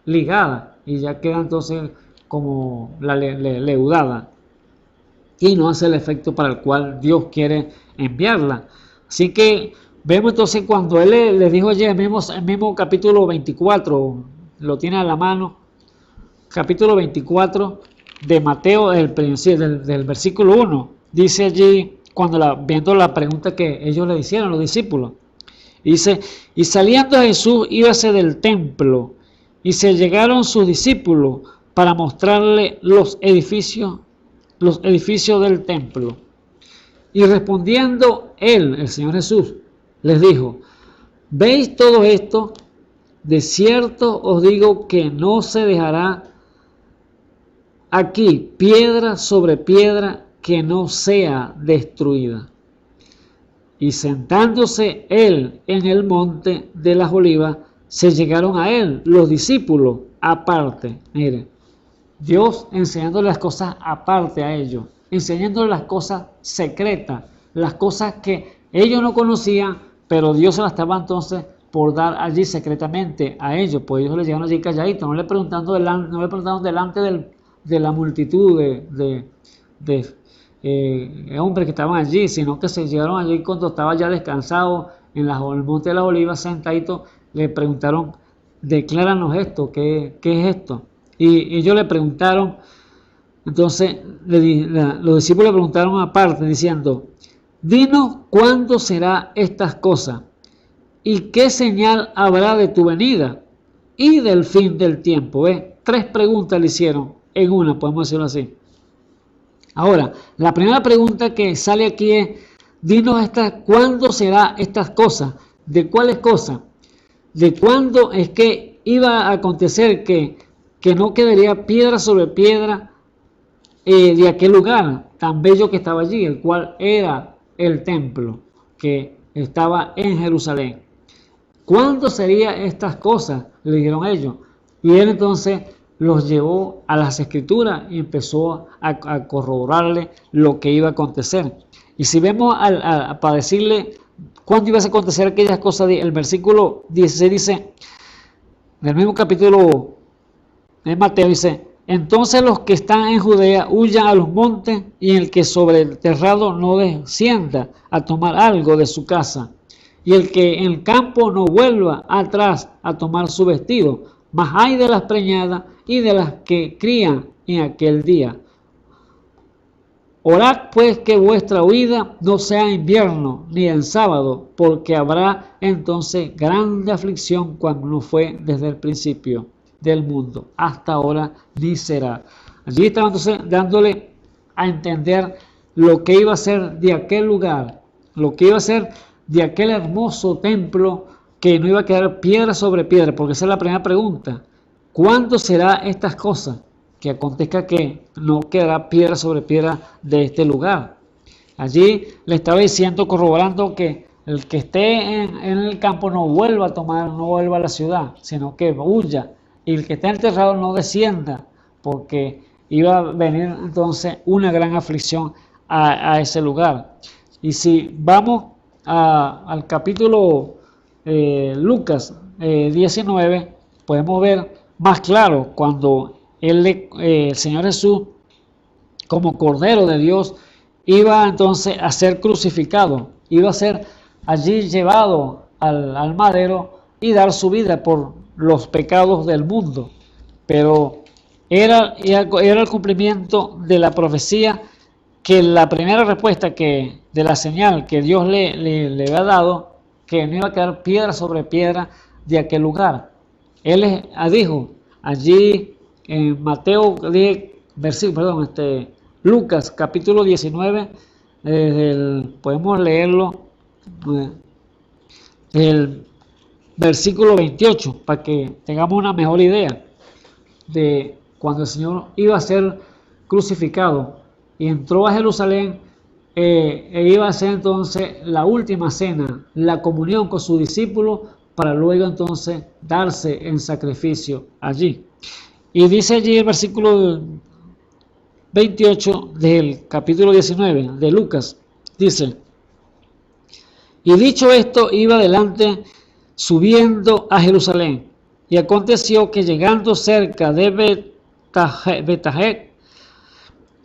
ligada, y ya queda entonces como la leudada, y no hace el efecto para el cual Dios quiere enviarla. Así que vemos entonces cuando Él le dijo allí, el mismo capítulo 24, lo tiene a la mano, capítulo 24 de Mateo, del versículo 1, dice allí, viendo la pregunta que ellos le hicieron, los discípulos, Y dice, y saliendo Jesús íbase del templo, y se llegaron sus discípulos para mostrarle los edificios del templo. Y respondiendo él, el Señor Jesús, les dijo, ¿veis todo esto? De cierto os digo que no se dejará aquí piedra sobre piedra que no sea destruida. Y sentándose él en el monte de las Olivas, se llegaron a él los discípulos aparte. Miren, Dios enseñándole las cosas aparte a ellos, enseñándole las cosas secretas, las cosas que ellos no conocían, pero Dios se las estaba entonces por dar allí secretamente a ellos, pues ellos le llegaron allí calladitos, no le preguntaron delante de la multitud de hombres que estaban allí, sino que se llegaron allí cuando estaba ya descansado en el monte de las Olivas, sentadito, le preguntaron, decláranos esto, ¿qué es esto? Y ellos le preguntaron, entonces los discípulos le preguntaron aparte, diciendo, dinos cuándo será estas cosas, y qué señal habrá de tu venida y del fin del tiempo. ¿Ves? 3 preguntas le hicieron en una, podemos decirlo así. Ahora, la primera pregunta que sale aquí es, dinos cuándo será estas cosas, ¿de cuáles cosas? ¿De cuándo es que iba a acontecer que no quedaría piedra sobre piedra de aquel lugar tan bello que estaba allí, el cual era el templo que estaba en Jerusalén? ¿Cuándo serían estas cosas? Le dijeron ellos. Y él entonces los llevó a las escrituras y empezó a corroborarle lo que iba a acontecer. Y si vemos para decirle cuándo iba a acontecer aquellas cosas, el versículo 16 dice, del mismo capítulo de Mateo, dice, entonces los que están en Judea huyan a los montes, y el que sobre el terrado no descienda a tomar algo de su casa, y el que en el campo no vuelva atrás a tomar su vestido, mas hay de las preñadas y de las que crían en aquel día. Orad pues que vuestra huida no sea en invierno ni en sábado, porque habrá entonces grande aflicción cuando no fue desde el principio del mundo, hasta ahora ni será. Allí estaba entonces dándole a entender lo que iba a ser de aquel lugar, lo que iba a ser de aquel hermoso templo, que no iba a quedar piedra sobre piedra, porque esa es la primera pregunta. ¿Cuándo será estas cosas? Que acontezca que no quedará piedra sobre piedra de este lugar. Allí le estaba diciendo, corroborando que el que esté en el campo no vuelva a la ciudad, sino que huya. Y el que esté enterrado no descienda, porque iba a venir entonces una gran aflicción a ese lugar. Y si vamos al capítulo Lucas 19, podemos ver más claro cuando el Señor Jesús, como Cordero de Dios, iba entonces a ser crucificado, iba a ser allí llevado al madero y dar su vida por los pecados del mundo. Pero era el cumplimiento de la profecía, que la primera respuesta de la señal que Dios le había dado, que no iba a quedar piedra sobre piedra de aquel lugar. Él dijo allí en Mateo 10, Lucas capítulo 19, podemos leerlo el versículo 28, para que tengamos una mejor idea de cuando el Señor iba a ser crucificado y entró a Jerusalén, iba a hacer entonces la última cena, la comunión con sus discípulos, para luego entonces darse en sacrificio allí. Y dice allí el versículo 28 del capítulo 19 de Lucas, dice, y dicho esto, iba adelante subiendo a Jerusalén, y aconteció que llegando cerca de Betfagé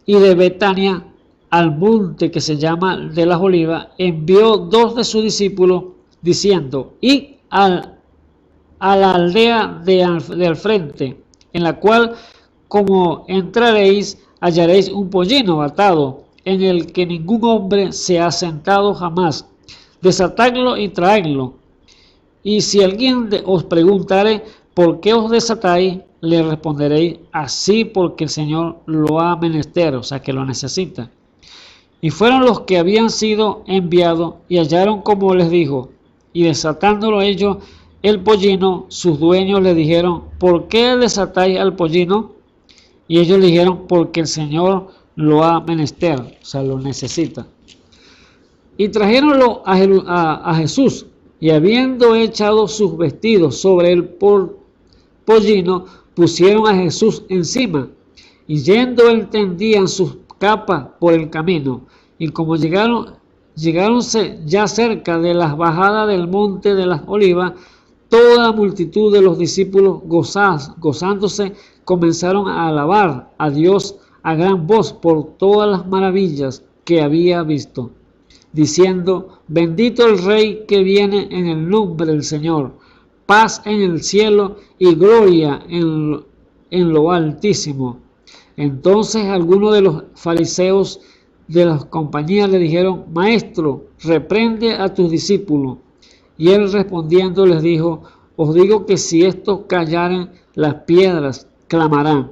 y de Betania, al monte que se llama de las Olivas, envió 2 de sus discípulos, diciendo, id a la aldea de al frente, en la cual, como entraréis, hallaréis un pollino atado, en el que ningún hombre se ha sentado jamás. Desatadlo y traedlo. Y si alguien os preguntare por qué os desatáis, le responderéis así porque el Señor lo ha menester, o sea que lo necesita. Y fueron los que habían sido enviados y hallaron como les dijo, y desatándolo ellos el pollino, sus dueños le dijeron, ¿por qué desatáis al pollino? Y ellos le dijeron, porque el Señor lo ha menester, o sea, lo necesita. Y trajéronlo a Jesús, y habiendo echado sus vestidos sobre el pollino, pusieron a Jesús encima, y yendo él tendían sus capas por el camino. Y como llegáronse ya cerca de las bajadas del monte de las olivas, toda la multitud de los discípulos gozándose comenzaron a alabar a Dios a gran voz por todas las maravillas que había visto, diciendo, bendito el Rey que viene en el nombre del Señor, paz en el cielo y gloria en lo altísimo. Entonces algunos de los fariseos de las compañías le dijeron, Maestro, reprende a tus discípulos. Y él respondiendo les dijo, os digo que si estos callaren, las piedras clamarán.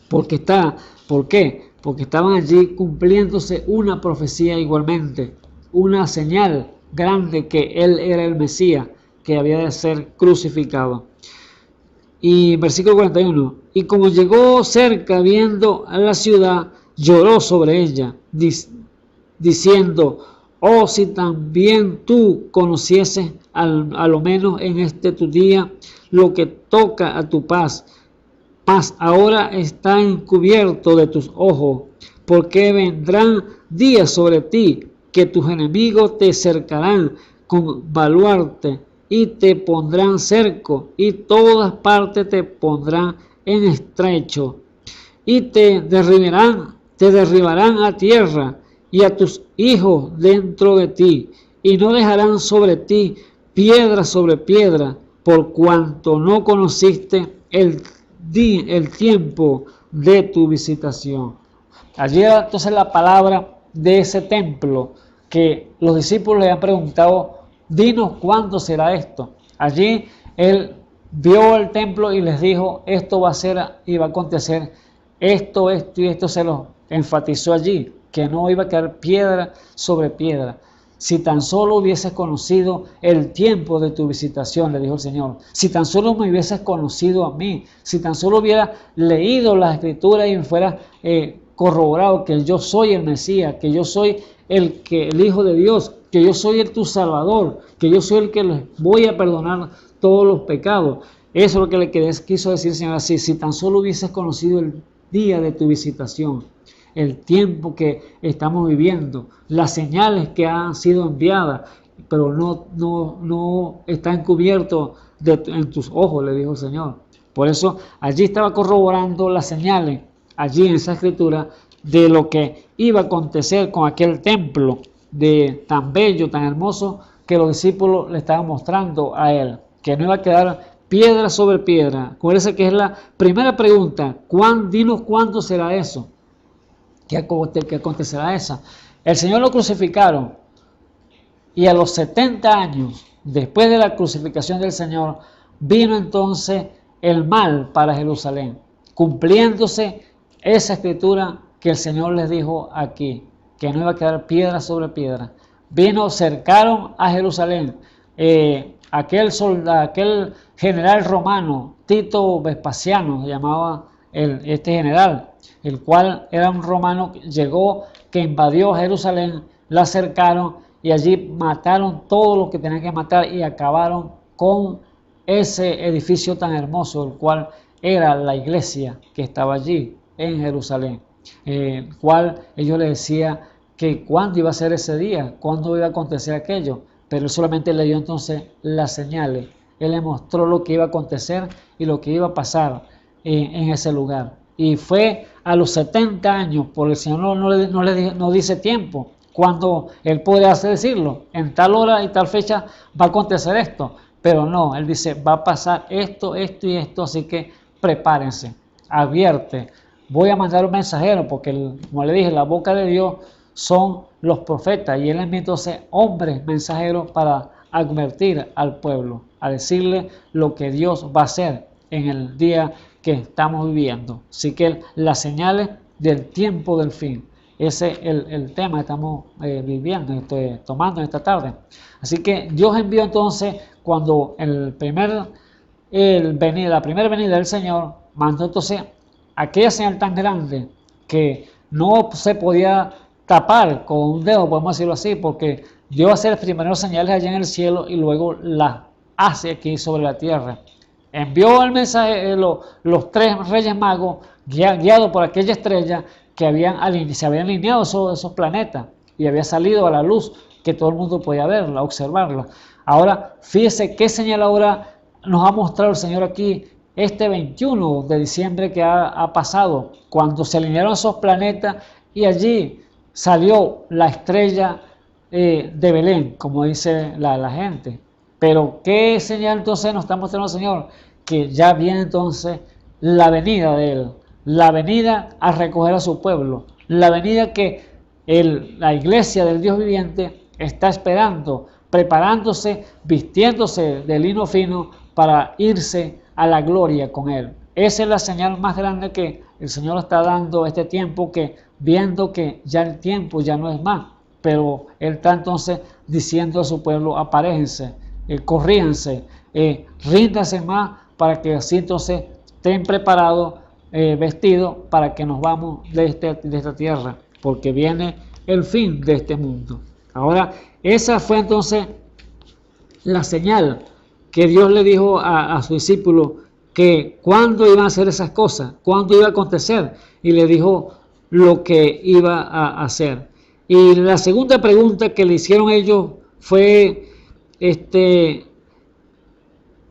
¿Por qué? Porque estaban allí cumpliéndose una profecía igualmente, una señal grande que él era el Mesías, que había de ser crucificado. Y versículo 41, y como llegó cerca viendo a la ciudad, lloró sobre ella, diciendo, oh, si también tú conocieses a lo menos en este tu día lo que toca a tu paz, mas ahora está encubierto de tus ojos, porque vendrán días sobre ti que tus enemigos te cercarán con baluarte y te pondrán cerco y todas partes te pondrán en estrecho y te derribarán a tierra y a tus hijos dentro de ti, y no dejarán sobre ti piedra sobre piedra, por cuanto no conociste el tiempo de tu visitación. Allí era entonces la palabra de ese templo que los discípulos le han preguntado, dinos cuándo será esto. Allí él vio el templo y les dijo, esto va a ser y va a acontecer, esto y esto se lo enfatizó allí, que no iba a quedar piedra sobre piedra. Si tan solo hubieses conocido el tiempo de tu visitación, le dijo el Señor. Si tan solo me hubieses conocido a mí, si tan solo hubiera leído las Escrituras y me fuera corroborado que yo soy el Mesías, que yo soy el Hijo de Dios, que yo soy tu Salvador, que yo soy el que les voy a perdonar todos los pecados. Eso es lo que le quiso decir el Señor así. Si tan solo hubieses conocido el día de tu visitación, el tiempo que estamos viviendo, las señales que han sido enviadas, pero no está encubierto en tus ojos, le dijo el Señor. Por eso allí estaba corroborando las señales, allí en esa escritura, de lo que iba a acontecer con aquel templo tan bello, tan hermoso, que los discípulos le estaban mostrando a él, que no iba a quedar piedra sobre piedra. Acuérdense que es la primera pregunta, dinos cuándo será eso. ¿Qué acontecerá esa? El Señor lo crucificaron y a los 70 años, después de la crucificación del Señor, vino entonces el mal para Jerusalén, cumpliéndose esa escritura que el Señor les dijo aquí, que no iba a quedar piedra sobre piedra. Cercaron a Jerusalén. Aquel general romano, Tito Vespasiano, llamaba este general, el cual era un romano, llegó, que invadió Jerusalén, la cercaron y allí mataron todo lo que tenían que matar y acabaron con ese edificio tan hermoso, el cual era la iglesia que estaba allí en Jerusalén, el cual ellos le decían que cuándo iba a ser ese día, cuándo iba a acontecer aquello, pero él solamente le dio entonces las señales, él le mostró lo que iba a acontecer y lo que iba a pasar en ese lugar. Y fue a los 70 años, porque el Señor no dice tiempo, cuando Él podría decirlo, en tal hora y tal fecha va a acontecer esto, pero no, Él dice, va a pasar esto y esto, así que prepárense, advierte, voy a mandar un mensajero, porque como le dije, la boca de Dios son los profetas, y Él envía entonces hombres mensajeros para advertir al pueblo, a decirle lo que Dios va a hacer en el día que estamos viviendo. Así que las señales del tiempo del fin. Ese es el tema que estamos viviendo, tomando esta tarde. Así que Dios envió entonces, cuando la primera venida del Señor, mandó entonces aquella señal tan grande que no se podía tapar con un dedo, podemos decirlo así, porque Dios va a hacer primero señales allá en el cielo y luego las hace aquí sobre la tierra. Envió el mensaje, los tres reyes magos, guiados por aquella estrella que se habían alineado esos planetas y había salido a la luz que todo el mundo podía verla, observarla. Ahora, fíjese qué señal ahora nos ha mostrado el Señor aquí, este 21 de diciembre que ha pasado, cuando se alinearon esos planetas y allí salió la estrella de Belén, como dice la gente. Pero ¿qué señal entonces nos está mostrando el Señor? Que ya viene entonces la venida de Él, la venida a recoger a su pueblo, la venida que la iglesia del Dios viviente está esperando, preparándose, vistiéndose de lino fino para irse a la gloria con Él. Esa es la señal más grande que el Señor está dando este tiempo, que viendo que ya el tiempo ya no es más, pero Él está entonces diciendo a su pueblo: aparéjense, corríjanse, ríndanse más, para que así entonces estén preparados, vestidos, para que nos vamos de esta tierra, porque viene el fin de este mundo. Ahora, esa fue entonces la señal que Dios le dijo a su discípulo, que cuándo iban a hacer esas cosas, cuándo iba a acontecer, y le dijo lo que iba a hacer. Y la segunda pregunta que le hicieron ellos fue,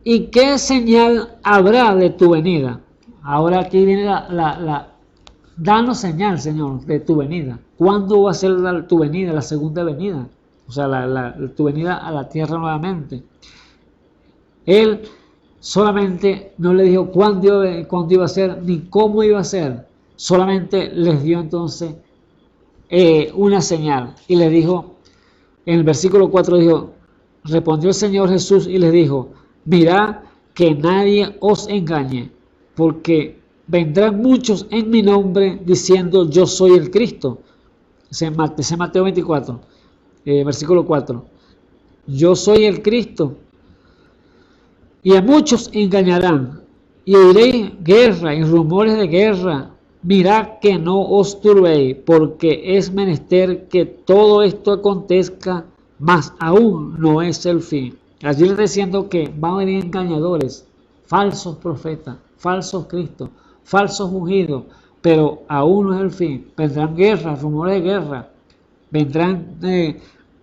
¿y qué señal habrá de tu venida? Ahora aquí viene danos señal, Señor, de tu venida. ¿Cuándo va a ser tu venida, la segunda venida? O sea, tu venida a la tierra nuevamente. Él solamente no le dijo cuándo iba a ser, ni cómo iba a ser. Solamente les dio entonces una señal. Y les dijo, en el versículo 4 dijo, respondió el Señor Jesús y les dijo: mirad que nadie os engañe, porque vendrán muchos en mi nombre diciendo: yo soy el Cristo. Ese es Mateo 24, versículo 4. Yo soy el Cristo. Y a muchos engañarán, y oiréis guerra y rumores de guerra. Mirad que no os turbéis, porque es menester que todo esto acontezca, mas aún no es el fin. Allí le está diciendo que van a venir engañadores, falsos profetas, falsos cristos, falsos ungidos, pero aún no es el fin. Vendrán guerras, rumores de guerra, vendrán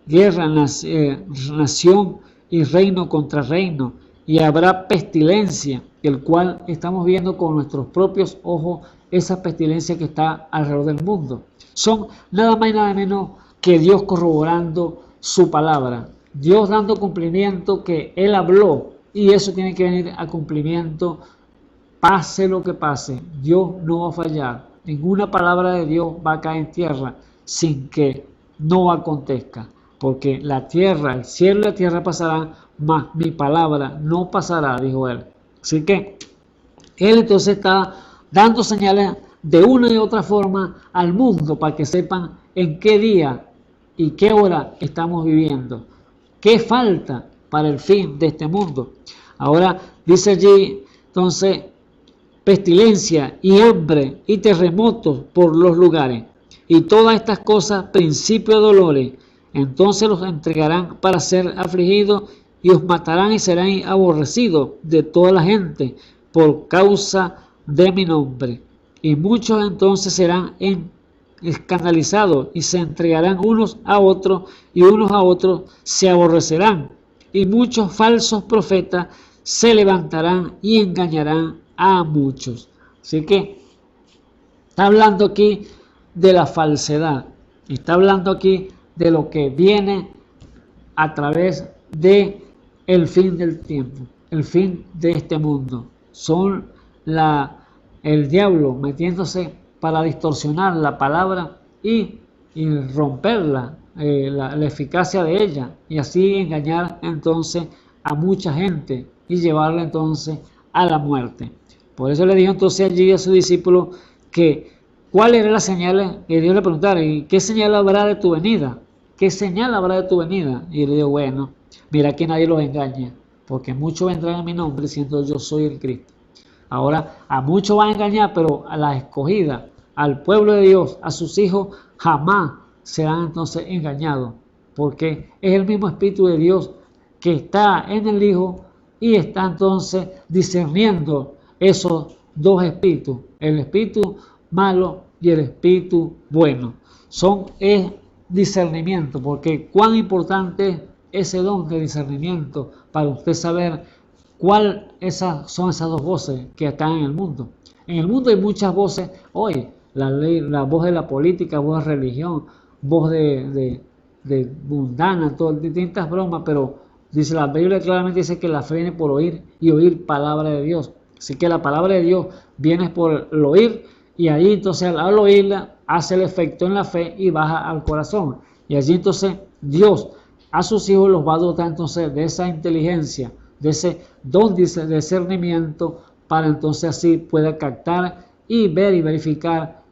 guerra, nación y reino contra reino, y habrá pestilencia, el cual estamos viendo con nuestros propios ojos, esa pestilencia que está alrededor del mundo. Son nada más y nada menos que Dios corroborando su palabra, Dios dando cumplimiento que Él habló, y eso tiene que venir a cumplimiento, pase lo que pase. Dios no va a fallar, ninguna palabra de Dios va a caer en tierra sin que no acontezca, porque la tierra, el cielo y la tierra pasarán, mas mi palabra no pasará, dijo Él. Así que Él entonces está dando señales de una y otra forma al mundo, para que sepan en qué día y qué hora estamos viviendo, qué falta para el fin de este mundo. Ahora dice allí entonces: pestilencia y hambre y terremotos por los lugares, y todas estas cosas principio de dolores. Entonces los entregarán para ser afligidos, y os matarán y serán aborrecidos de toda la gente por causa de mi nombre. Y muchos entonces serán escandalizados y se entregarán unos a otros, y unos a otros se aborrecerán. Y muchos falsos profetas se levantarán y engañarán a muchos. Así que está hablando aquí de la falsedad. Está hablando aquí de lo que viene a través de el fin del tiempo, el fin de este mundo. Son el diablo metiéndose para distorsionar la palabra y romperla, la eficacia de ella y así engañar entonces a mucha gente y llevarla entonces a la muerte. Por eso le dijo entonces allí a su discípulo que cuáles eran las señales, y Dios le preguntara, ¿y qué señal habrá de tu venida? ¿Qué señal habrá de tu venida? Y él le dijo, bueno, mira que nadie los engañe, porque muchos vendrán en mi nombre diciendo yo soy el Cristo. Ahora, a muchos van a engañar, pero a la escogida, al pueblo de Dios, a sus hijos, jamás serán entonces engañados, porque es el mismo Espíritu de Dios que está en el Hijo y está entonces discerniendo esos dos espíritus, el espíritu malo y el espíritu bueno. Es discernimiento, porque cuán importante es ese don de discernimiento para usted saber son esas dos voces que están en el mundo. En el mundo hay muchas voces hoy, la ley, la voz de la política, voz de religión, voz de mundana, todas distintas bromas, pero dice la Biblia claramente dice que la fe viene por oír y oír palabra de Dios. Así que la palabra de Dios viene por el oír y ahí entonces al oírla hace el efecto en la fe y baja al corazón. Y allí entonces Dios a sus hijos los va a dotar entonces de esa inteligencia, de ese don de discernimiento para entonces así pueda captar y ver y verificar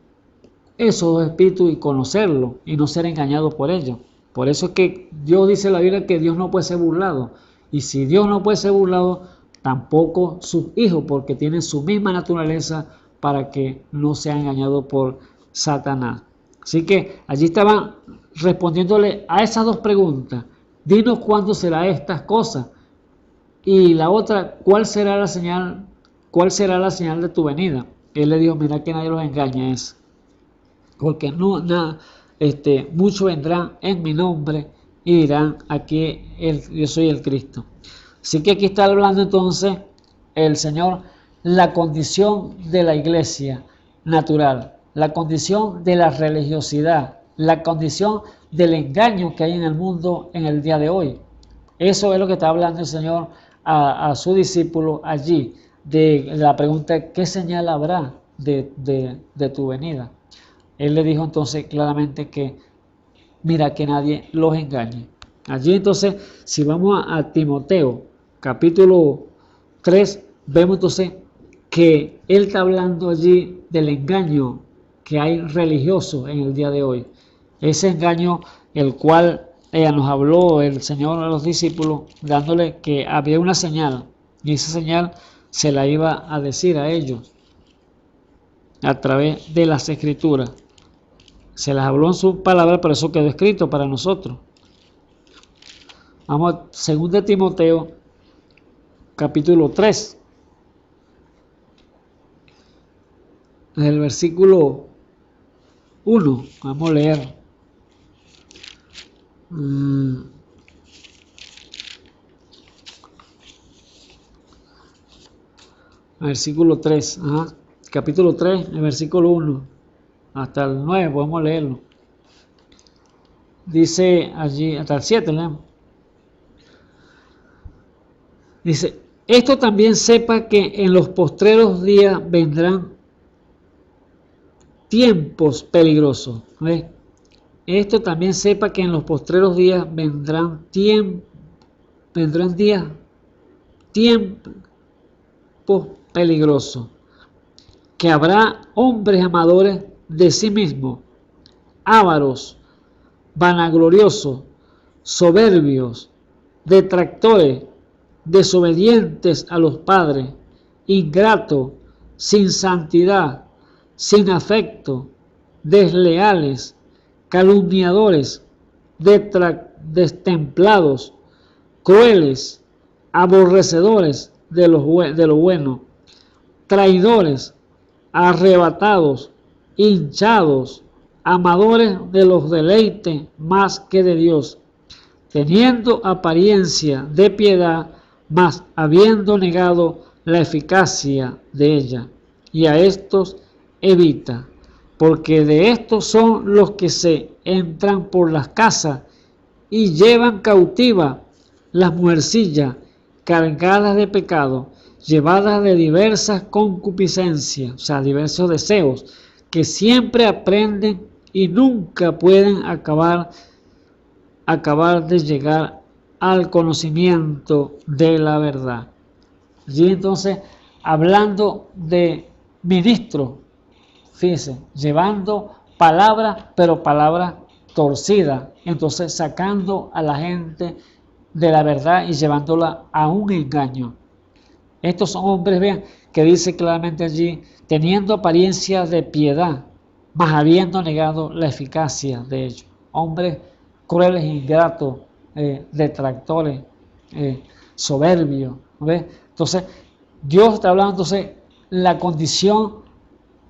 esos dos espíritus y conocerlos y no ser engañado por ellos. Por eso es que Dios dice en la Biblia que Dios no puede ser burlado. Y si Dios no puede ser burlado, tampoco sus hijos, porque tienen su misma naturaleza para que no sea engañado por Satanás. Así que allí estaban respondiéndole a esas dos preguntas. Dinos cuándo será estas cosas. Y la otra, ¿cuál será la señal de tu venida? Él le dijo, mira que nadie los engaña es. Porque muchos vendrán en mi nombre y dirán, aquí yo soy el Cristo. Así que aquí está hablando entonces el Señor, la condición de la iglesia natural, la condición de la religiosidad, la condición del engaño que hay en el mundo en el día de hoy. Eso es lo que está hablando el Señor a su discípulo allí, de la pregunta, ¿qué señal habrá de tu venida? Él le dijo entonces claramente que mira que nadie los engañe. Allí entonces, si vamos a Timoteo, capítulo 3, vemos entonces que él está hablando allí del engaño que hay religioso en el día de hoy. Ese engaño el cual nos habló el Señor a los discípulos, dándole que había una señal, y esa señal se la iba a decir a ellos a través de las Escrituras. Se las habló en su palabra, pero eso quedó escrito para nosotros. Vamos a 2 Timoteo, capítulo 3. El versículo 1. Vamos a leer. Versículo 3. Capítulo 3, el versículo 1. Hasta el 9 podemos leerlo. Dice allí, hasta el 7 leemos. Dice, esto también sepa que en los postreros días vendrán tiempos peligrosos. ¿Ves? Esto también sepa que en los postreros días vendrán tiempos peligrosos. Que habrá hombres amadores de sí mismos, ávaros, vanagloriosos, soberbios, detractores, desobedientes a los padres, ingratos, sin santidad, sin afecto, desleales, calumniadores, destemplados, crueles, aborrecedores de lo bueno, traidores, arrebatados, hinchados, amadores de los deleites más que de Dios, teniendo apariencia de piedad, mas habiendo negado la eficacia de ella. Y a estos evita, porque de estos son los que se entran por las casas y llevan cautiva las mujercillas cargadas de pecado, llevadas de diversas concupiscencias, o sea, diversos deseos, que siempre aprenden y nunca pueden acabar acabar de llegar al conocimiento de la verdad. Y entonces, hablando de ministro, fíjense, llevando palabras, pero palabras torcidas, entonces sacando a la gente de la verdad y llevándola a un engaño. Estos son hombres, vean, que dice claramente allí, teniendo apariencia de piedad, mas habiendo negado la eficacia de ellos. Hombres crueles, ingratos, detractores, soberbios. ¿Ves? Entonces, Dios está hablando entonces la condición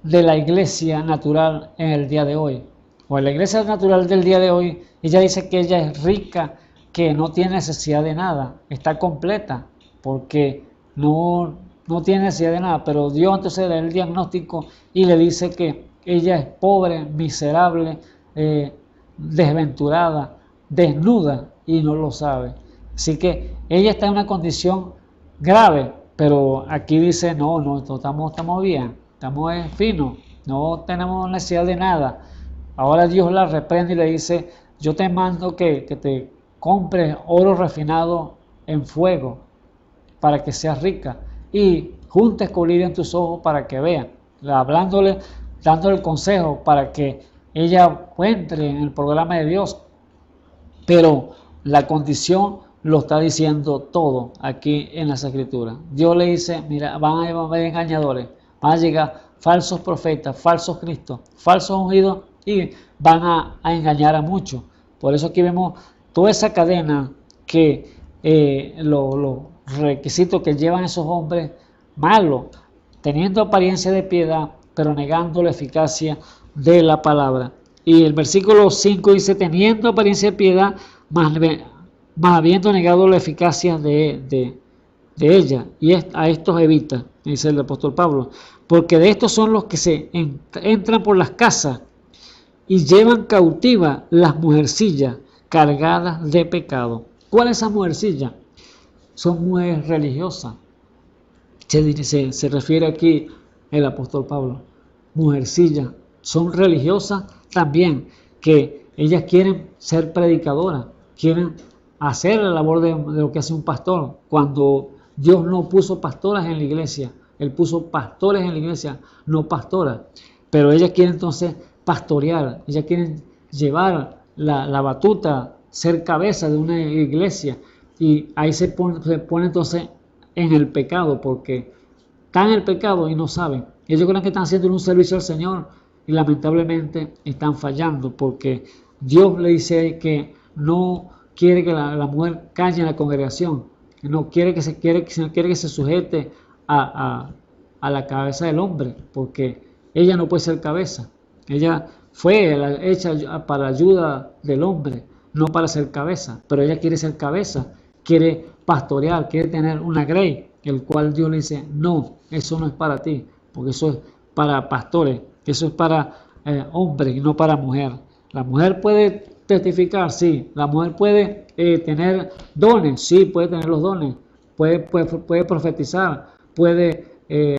de la iglesia natural en el día de hoy. O en la iglesia natural del día de hoy, ella dice que ella es rica, que no tiene necesidad de nada, está completa, porque no tiene necesidad de nada, pero Dios entonces le da el diagnóstico y le dice que ella es pobre, miserable, desventurada, desnuda y no lo sabe. Así que ella está en una condición grave, pero aquí dice, no estamos bien, estamos finos, no tenemos necesidad de nada. Ahora Dios la reprende y le dice, yo te mando que te compres oro refinado en fuego para que seas rica y juntes colirio en tus ojos para que vean, dándole el consejo para que ella entre en el programa de Dios. Pero la condición lo está diciendo todo aquí en las Escrituras. Dios le dice, mira, van a haber engañadores, van a llegar falsos profetas, falsos cristos, falsos ungidos y van a engañar a muchos. Por eso aquí vemos toda esa cadena que los requisitos que llevan esos hombres malos, teniendo apariencia de piedad, pero negando la eficacia de la palabra. Y el versículo 5 dice, teniendo apariencia de piedad, más habiendo negado la eficacia de ella. Y a estos evita, dice el apóstol Pablo, porque de estos son los que se entran por las casas y llevan cautivas las mujercillas cargadas de pecado. ¿Cuál es esa mujercilla? Son mujeres religiosas. Se refiere aquí el apóstol Pablo. Mujercillas. Son religiosas también, que ellas quieren ser predicadoras, quieren hacer la labor de lo que hace un pastor. Cuando Dios no puso pastoras en la iglesia, Él puso pastores en la iglesia, no pastoras. Pero ellas quieren entonces pastorear, ellas quieren llevar la batuta, ser cabeza de una iglesia. Y ahí se pone entonces en el pecado, porque están en el pecado y no saben. Ellos creen que están haciendo un servicio al Señor y lamentablemente están fallando, porque Dios le dice que no quiere que la mujer calle en la congregación, que no quiere que se sujete a la cabeza del hombre, porque ella no puede ser cabeza. Ella fue hecha para la ayuda del hombre, no para ser cabeza, pero ella quiere ser cabeza, quiere pastorear, quiere tener una grey, el cual Dios le dice, no, eso no es para ti, porque eso es para pastores, eso es para hombres y no para mujer. La mujer puede testificar, sí, la mujer puede tener dones, sí, puede tener los dones, puede profetizar, puede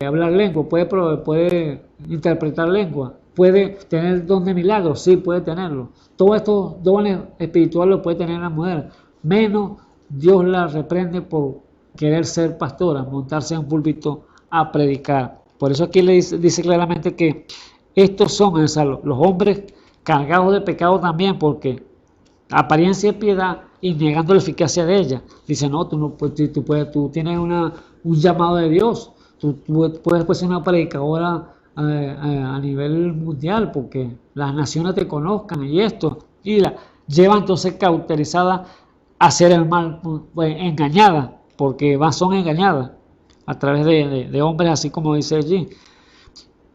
hablar lengua, puede interpretar lengua, puede tener don de milagros, sí, puede tenerlo. Todos estos dones espirituales los puede tener la mujer, menos Dios la reprende por querer ser pastora, montarse en un púlpito a predicar. Por eso aquí le dice claramente que estos son los hombres cargados de pecado también, porque apariencia de piedad y negando la eficacia de ella. Dice, no, tú tienes un llamado de Dios, tú puedes ser una predicadora a nivel mundial, porque las naciones te conozcan y esto, y la llevan entonces cauterizada a hacer el mal, pues, engañada, porque son engañadas a través de hombres, así como dice allí.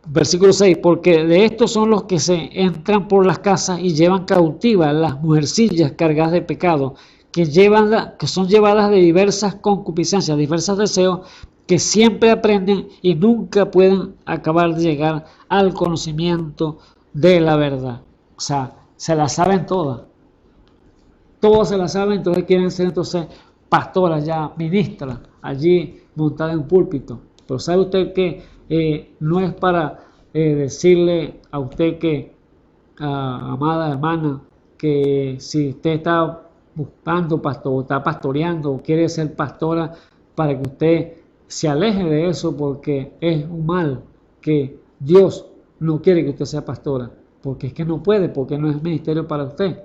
Versículo 6, porque de estos son los que se entran por las casas y llevan cautivas las mujercillas cargadas de pecado, que son llevadas de diversas concupiscencias, diversos deseos, que siempre aprenden y nunca pueden acabar de llegar al conocimiento de la verdad. O sea, se la saben todas. Todos se la saben, entonces quieren ser entonces pastoras ya, ministras, allí montadas en un púlpito. Pero sabe usted que no es para decirle a usted que, amada hermana, que si usted está buscando pastor, está pastoreando o quiere ser pastora, para que usted se aleje de eso, porque es un mal que Dios no quiere que usted sea pastora, porque es que no puede, porque no es ministerio para usted.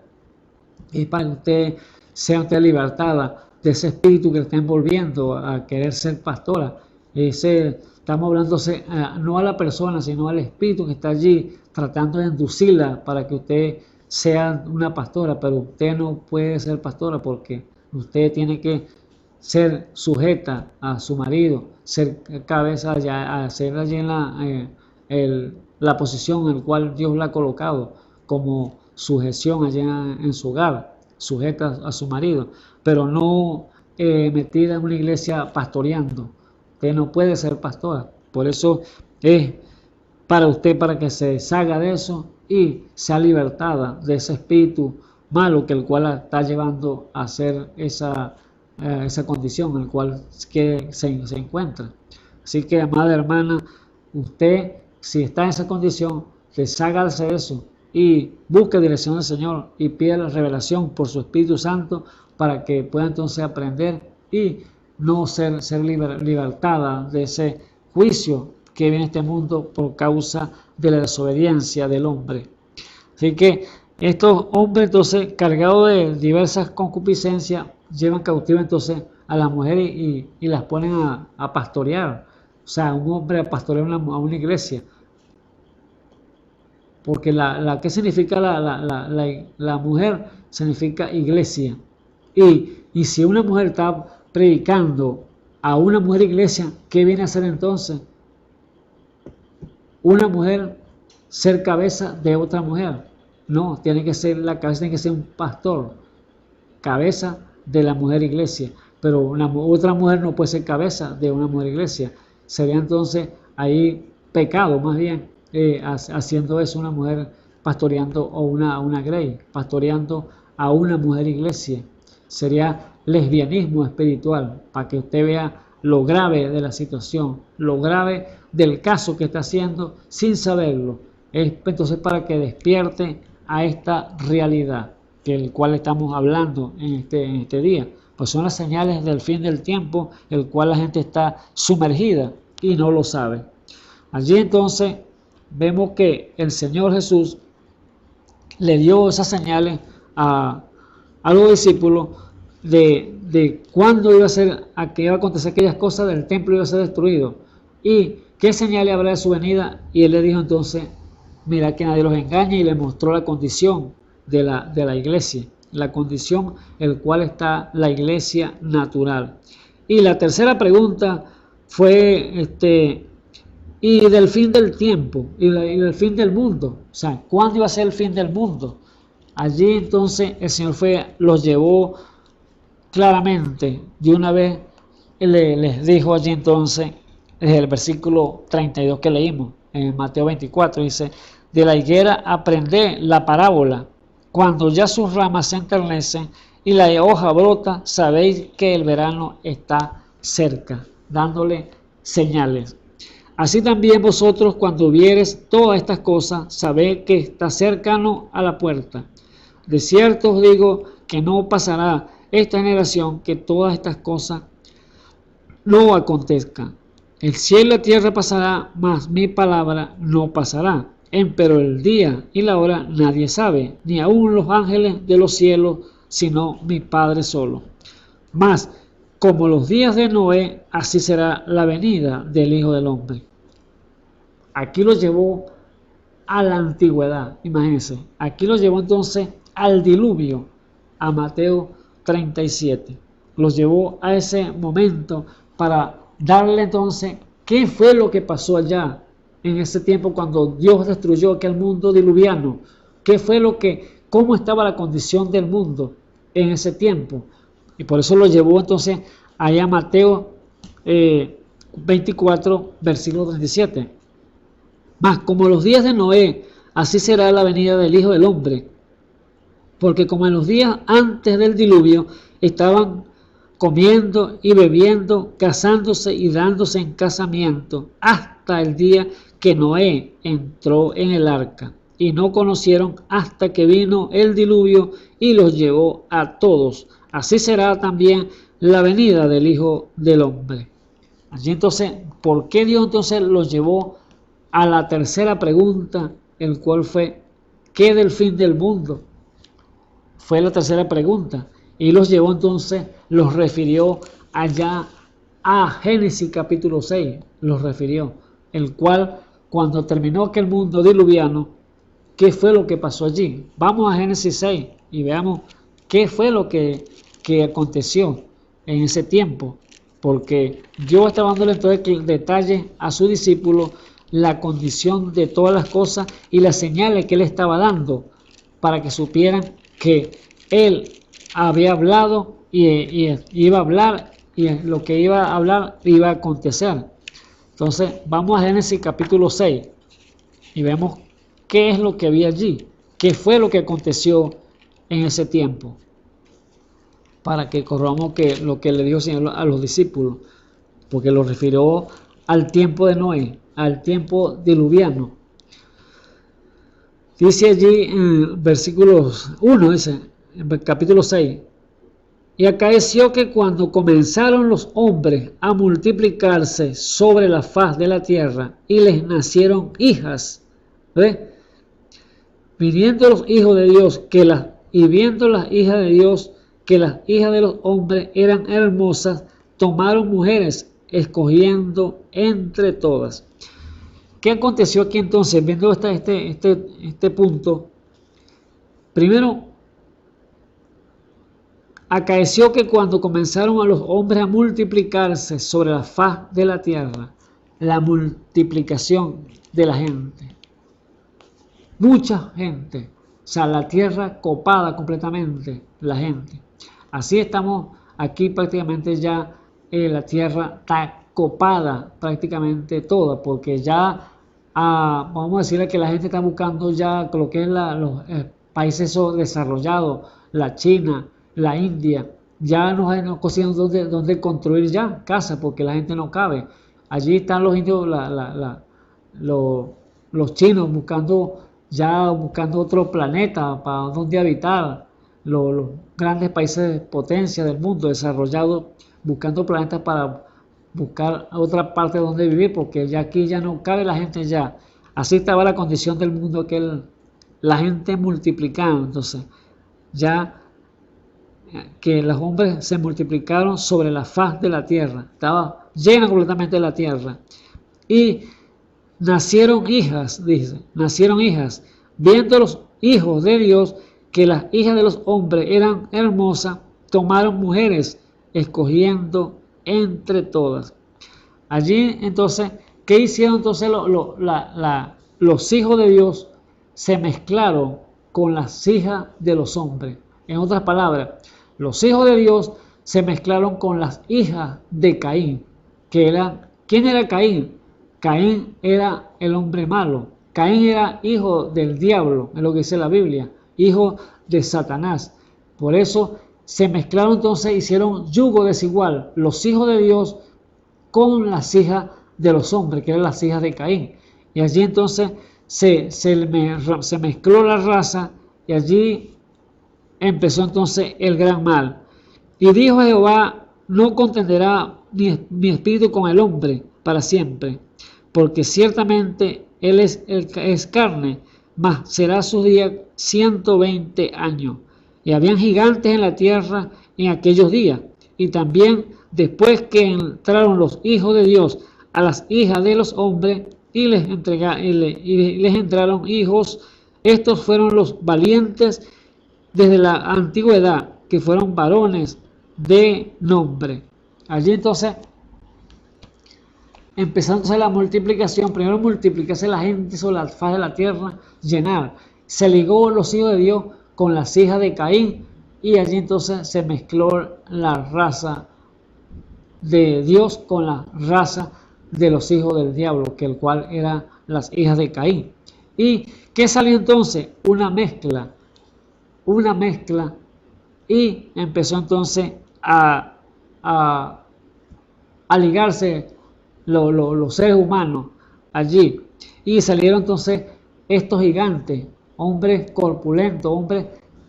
Y para que usted sea usted libertada de ese espíritu que le está envolviendo a querer ser pastora. Estamos hablándose no a la persona, sino al espíritu que está allí tratando de inducirla para que usted sea una pastora, pero usted no puede ser pastora porque usted tiene que ser sujeta a su marido, ser cabeza allá, ser allí en la posición en la cual Dios la ha colocado como sujeción allá en su hogar, sujeta a su marido, pero no metida en una iglesia pastoreando. Usted no puede ser pastora. Por eso es para usted, para que se salga de eso y sea libertada de ese espíritu malo que el cual la está llevando a hacer esa condición en la cual se encuentra. Así que, amada hermana, usted, si está en esa condición, deshágase de eso y busque dirección del Señor y pida la revelación por su Espíritu Santo para que pueda entonces aprender y no ser libertada de ese juicio que viene a este mundo por causa de la desobediencia del hombre. Así que estos hombres entonces cargados de diversas concupiscencias llevan cautivo entonces a las mujeres y las ponen a pastorear. O sea, un hombre a pastorear a una iglesia. Porque ¿qué significa la mujer? Significa iglesia. Y si una mujer está predicando a una mujer iglesia, ¿qué viene a hacer entonces? Una mujer ser cabeza de otra mujer. No, tiene que ser la cabeza, tiene que ser un pastor, cabeza de la mujer iglesia. Pero otra mujer no puede ser cabeza de una mujer iglesia. Sería entonces ahí pecado, más bien, haciendo eso una mujer pastoreando o una grey, pastoreando a una mujer iglesia. Sería lesbianismo espiritual, para que usted vea lo grave de la situación, lo grave del caso que está haciendo sin saberlo. Es entonces para que despierte a esta realidad del cual estamos hablando en este día. Pues son las señales del fin del tiempo, el cual la gente está sumergida y no lo sabe. Allí entonces vemos que el Señor Jesús le dio esas señales a los discípulos de cuándo iba a acontecer aquellas cosas, del templo iba a ser destruido y qué señales habrá de su venida. Y él le dijo entonces: mira que nadie los engañe, y le mostró la condición de la iglesia, la condición en la cual está la iglesia natural. Y la tercera pregunta fue y del fin del tiempo y del fin del mundo, o sea, ¿cuándo iba a ser el fin del mundo? Allí entonces el Señor los llevó claramente, de una vez les dijo allí entonces, desde el versículo 32 que leímos en Mateo 24, dice: de la higuera aprended la parábola, cuando ya sus ramas se enternecen y la hoja brota, sabéis que el verano está cerca, dándole señales. Así también vosotros, cuando viereis todas estas cosas, sabéis que está cercano a la puerta. De cierto os digo que no pasará esta generación que todas estas cosas no acontezcan. El cielo y la tierra pasará, mas mi palabra no pasará. Pero el día y la hora nadie sabe, ni aun los ángeles de los cielos, sino mi Padre solo. Mas, como los días de Noé, así será la venida del Hijo del Hombre. Aquí lo llevó a la antigüedad, imagínense. Aquí lo llevó entonces al diluvio, a Mateo 37. Los llevó a ese momento para darle entonces qué fue lo que pasó allá en ese tiempo cuando Dios destruyó aquel mundo diluviano. ¿Qué fue cómo estaba la condición del mundo en ese tiempo? Y por eso lo llevó entonces allá a Mateo 24, versículo 37. Mas como los días de Noé, así será la venida del Hijo del Hombre. Porque como en los días antes del diluvio estaban comiendo y bebiendo, casándose y dándose en casamiento, hasta el día que Noé entró en el arca, y no conocieron hasta que vino el diluvio y los llevó a todos. Así será también la venida del Hijo del Hombre. Allí entonces, ¿por qué Dios entonces los llevó a la tercera pregunta, el cual fue, ¿qué del fin del mundo? Fue la tercera pregunta. Y los llevó entonces, los refirió allá a Génesis capítulo 6, los refirió, el cual cuando terminó aquel mundo diluviano, ¿qué fue lo que pasó allí? Vamos a Génesis 6 y veamos qué fue lo que aconteció en ese tiempo, porque Dios estaba dándole entonces detalles a sus discípulos, la condición de todas las cosas y las señales que Él estaba dando para que supieran que Él había hablado y iba a hablar, y lo que iba a hablar iba a acontecer. Entonces vamos a Génesis capítulo 6 y vemos qué es lo que había allí, qué fue lo que aconteció en ese tiempo, para que corramos lo que le dijo el Señor a los discípulos, porque lo refirió al tiempo de Noé, al tiempo diluviano. Dice allí en versículos 1, dice, en capítulo 6, y acaeció que cuando comenzaron los hombres a multiplicarse sobre la faz de la tierra y les nacieron hijas, ¿ves? Viniendo los hijos de Dios y viendo las hijas de Dios que las hijas de los hombres eran hermosas, tomaron mujeres, escogiendo entre todas. ¿Qué aconteció aquí entonces? Viendo este punto, primero, acaeció que cuando comenzaron a los hombres a multiplicarse sobre la faz de la tierra, la multiplicación de la gente, mucha gente, o sea, la tierra copada completamente, la gente. Así estamos aquí prácticamente ya, la tierra está copada prácticamente toda, porque ya, vamos a decirle que la gente está buscando ya lo que es los países desarrollados, la China, la India, ya no consiguen donde construir ya casa, porque la gente no cabe. Allí están los indios, los chinos buscando otro planeta para donde habitar, los grandes países de potencia del mundo desarrollados buscando planetas para buscar otra parte donde vivir, porque ya aquí ya no cabe la gente ya. Así estaba la condición del mundo, la gente multiplicando. Entonces ya que los hombres se multiplicaron sobre la faz de la tierra, estaba llena completamente la tierra, y nacieron hijas, dice, nacieron hijas, viendo los hijos de Dios que las hijas de los hombres eran hermosas, tomaron mujeres, escogiendo entre todas. Allí entonces, ¿qué hicieron entonces los hijos de Dios? Se mezclaron con las hijas de los hombres. En otras palabras, los hijos de Dios se mezclaron con las hijas de Caín, ¿quién era Caín? Caín era el hombre malo. Caín era hijo del diablo, es lo que dice la Biblia, hijo de Satanás. Por eso se mezclaron entonces, hicieron yugo desigual, los hijos de Dios con las hijas de los hombres, que eran las hijas de Caín. Y allí entonces se mezcló la raza, y allí empezó entonces el gran mal. Y dijo Jehová, no contenderá mi espíritu con el hombre para siempre, porque ciertamente él es carne, mas será su día 120 años. Y habían gigantes en la tierra en aquellos días. Y también después que entraron los hijos de Dios a las hijas de los hombres y les entraron hijos, estos fueron los valientes desde la antigüedad, que fueron varones de nombre. Allí entonces empezándose la multiplicación, primero multiplicarse la gente sobre la faz de la tierra, llenar. Se ligó los hijos de Dios con las hijas de Caín, y allí entonces se mezcló la raza de Dios con la raza de los hijos del diablo, que el cual eran las hijas de Caín. ¿Y qué salió entonces? Una mezcla, y empezó entonces a ligarse los seres humanos allí, y salieron entonces estos gigantes, hombres corpulentos, hombres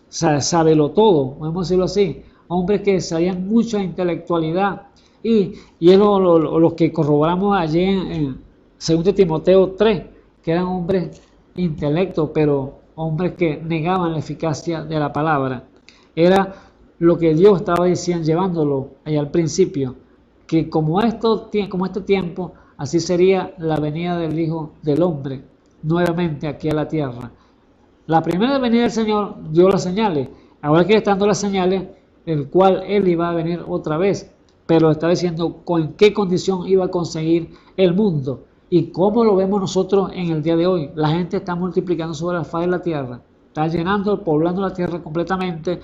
sabelotodo, podemos decirlo así, hombres que sabían mucha intelectualidad, y es lo que corroboramos allí en 2 Timoteo 3, que eran hombres intelectos, pero hombres que negaban la eficacia de la palabra. Era lo que Dios estaba diciendo, llevándolo allá al principio, que como este tiempo, así sería la venida del Hijo del Hombre, nuevamente aquí a la tierra. La primera venida del Señor dio las señales, ahora que están dando las señales, el cual Él iba a venir otra vez, pero está diciendo con qué condición iba a conseguir el mundo. ¿Y cómo lo vemos nosotros en el día de hoy? La gente está multiplicando sobre la faz de la tierra, está llenando, poblando la tierra completamente.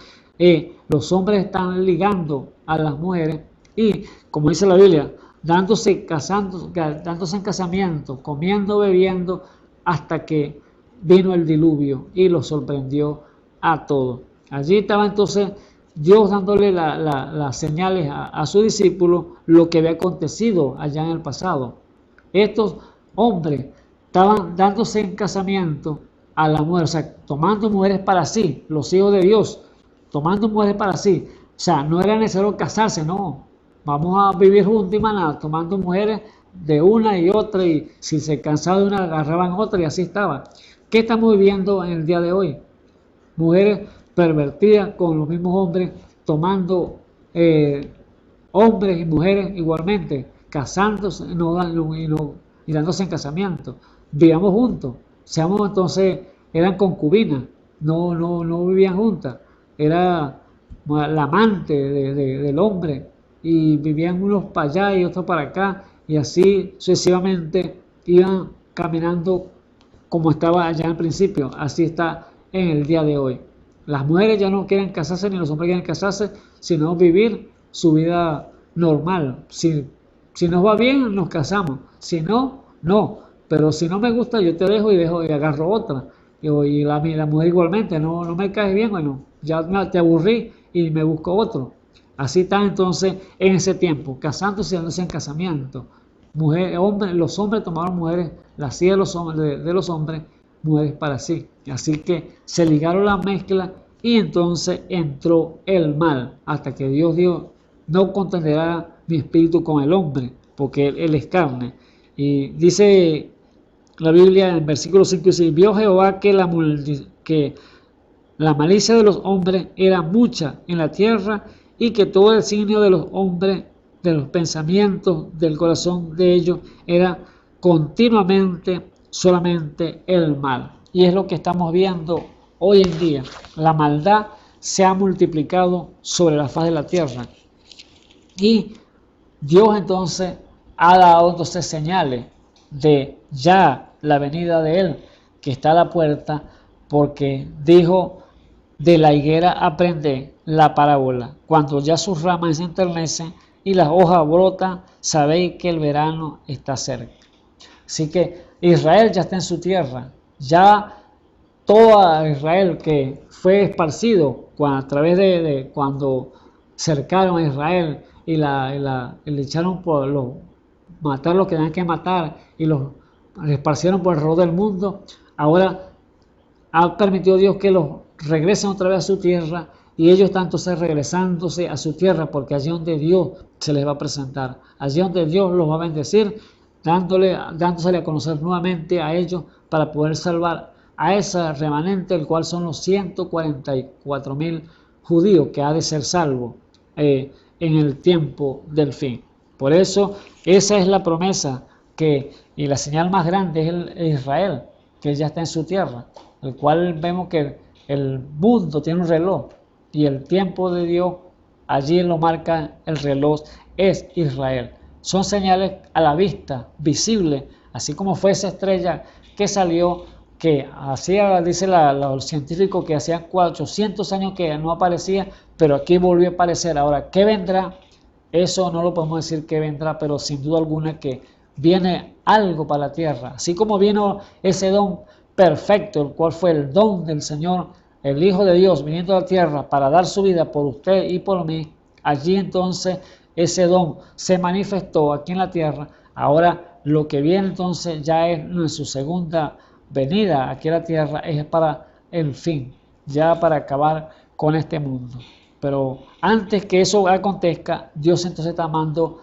Los hombres están ligando a las mujeres y, como dice la Biblia, dándose en casamiento, comiendo, bebiendo, hasta que vino el diluvio y los sorprendió a todos. Allí estaba entonces Dios dándole las señales a sus discípulos, lo que había acontecido allá en el pasado. Estos hombres estaban dándose en casamiento a la mujer, o sea, tomando mujeres para sí, los hijos de Dios, tomando mujeres para sí. O sea, no era necesario casarse, no. Vamos a vivir juntos y maná, tomando mujeres de una y otra, y si se cansaba de una, agarraban otra, y así estaba. ¿Qué estamos viviendo en el día de hoy? Mujeres pervertidas con los mismos hombres, tomando hombres y mujeres igualmente, casándose y dándose en casamiento. Vivamos juntos, seamos entonces, eran concubinas, no vivían juntas, era la amante del hombre, y vivían unos para allá y otros para acá, y así sucesivamente iban caminando como estaba allá al principio. Así está en el día de hoy. Las mujeres ya no quieren casarse, ni los hombres quieren casarse, sino vivir su vida normal. Si nos va bien, nos casamos. Si no, no. Pero si no me gusta, yo te dejo y agarro otra. Y la mujer igualmente, no me cae bien, bueno, ya te aburrí y me busco otro. Así están entonces en ese tiempo, casándose y dándose en casamiento. Los hombres tomaron mujeres, las hijas de los hombres, mujeres para sí. Así que se ligaron la mezcla y entonces entró el mal, hasta que Dios dijo: no contenderá mi espíritu con el hombre, porque él es carne. Y dice la Biblia en versículo 5, dice: vio Jehová que la malicia de los hombres era mucha en la tierra, y que todo el designio de los hombres, de los pensamientos del corazón de ellos, era continuamente solamente el mal. Y es lo que estamos viendo hoy en día. La maldad se ha multiplicado sobre la faz de la tierra. Y Dios entonces ha dado entonces señales de ya la venida de Él, que está a la puerta, porque dijo: de la higuera aprended la parábola, cuando ya sus ramas se enternecen y las hojas brotan, sabéis que el verano está cerca. Así que Israel ya está en su tierra, ya toda Israel que fue esparcido a través de cuando cercaron a Israel y le echaron matar lo que tenían que matar y los esparcieron por alrededor del mundo. Ahora ha permitido Dios que los regresen otra vez a su tierra, y ellos están entonces regresándose a su tierra, porque allí donde Dios se les va a presentar, allí donde Dios los va a bendecir, dándosele a conocer nuevamente a ellos, para poder salvar a ese remanente, el cual son los 144,000 judíos que ha de ser salvo en el tiempo del fin. Por eso esa es la promesa y la señal más grande es Israel, que ya está en su tierra, el cual vemos que el mundo tiene un reloj, y el tiempo de Dios allí lo marca el reloj, es Israel. Son señales a la vista, visibles, así como fue esa estrella que salió, que hacía, dice los científicos, que hacía 400 años que no aparecía, pero aquí volvió a aparecer. Ahora, ¿qué vendrá? Eso no lo podemos decir que vendrá, pero sin duda alguna que viene algo para la tierra. Así como vino ese don perfecto, el cual fue el don del Señor, el Hijo de Dios viniendo a la tierra para dar su vida por usted y por mí, allí entonces ese don se manifestó aquí en la tierra. Ahora lo que viene entonces ya es en su segunda venida aquí a la tierra es para el fin, ya para acabar con este mundo. Pero antes que eso acontezca, Dios entonces está mandando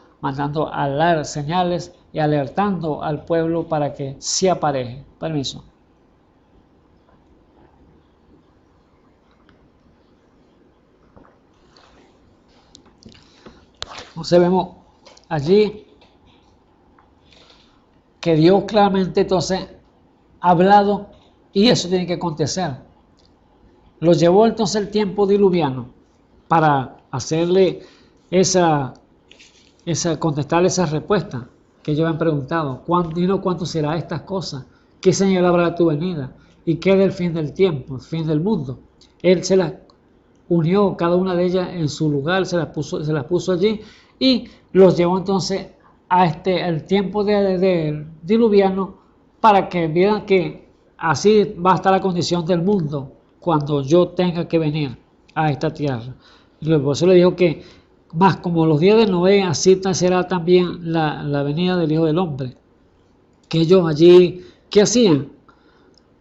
a dar señales y alertando al pueblo para que se apareje. Permiso. Entonces vemos allí que Dios claramente entonces ha hablado y eso tiene que acontecer. Lo llevó entonces el tiempo diluviano para hacerle contestarle esa respuesta que ellos han preguntado. ¿Cuánto será estas cosas? ¿Qué señal habrá tu venida? ¿Y qué del fin del tiempo, el fin del mundo? Él se las unió, cada una de ellas en su lugar, se las puso allí y los llevó entonces a el tiempo de diluviano para que vieran que así va a estar la condición del mundo cuando yo tenga que venir a esta tierra. Por eso le dijo que más como los días de Noé, así será también la venida del Hijo del Hombre. Que ellos allí, ¿qué hacían?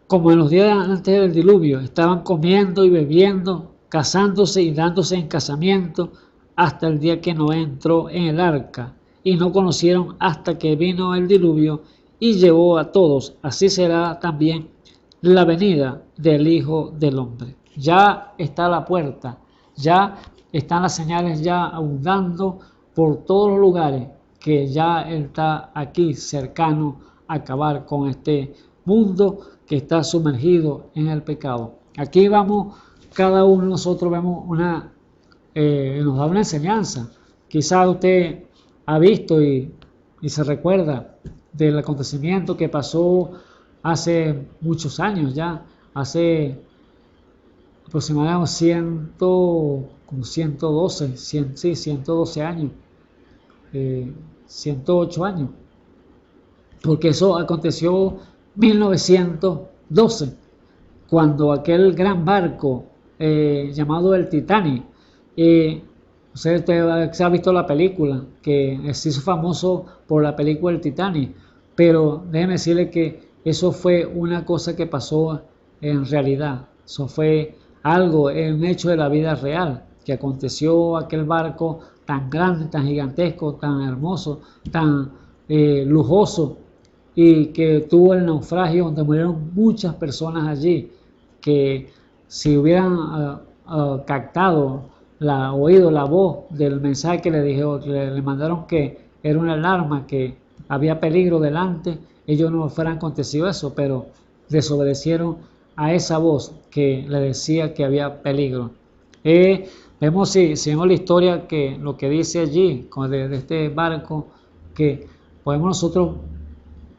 Como en los días antes del diluvio, estaban comiendo y bebiendo, casándose y dándose en casamiento, hasta el día que Noé entró en el arca, y no conocieron hasta que vino el diluvio y llevó a todos. Así será también la venida del Hijo del Hombre. Ya está a la puerta, ya están las señales ya abundando por todos los lugares, que ya Él está aquí cercano a acabar con este mundo que está sumergido en el pecado. Aquí vamos, cada uno de nosotros vemos nos da una enseñanza. Quizás usted ha visto y se recuerda del acontecimiento que pasó hace muchos años ya, hace aproximadamente 112 años, 108 años, porque eso aconteció en 1912, cuando aquel gran barco llamado el Titanic, usted ha visto la película, que se hizo famoso por la película El Titanic, pero déjeme decirle que eso fue una cosa que pasó en realidad, eso fue un hecho de la vida real, que aconteció aquel barco tan grande, tan gigantesco, tan hermoso, tan lujoso, y que tuvo el naufragio donde murieron muchas personas allí, que si hubieran captado, oído la voz del mensaje que le mandaron, que era una alarma, que había peligro delante, ellos no fueran acontecido eso, pero desobedecieron a esa voz que le decía que había peligro. Vemos la historia, que lo que dice allí de este barco, que podemos nosotros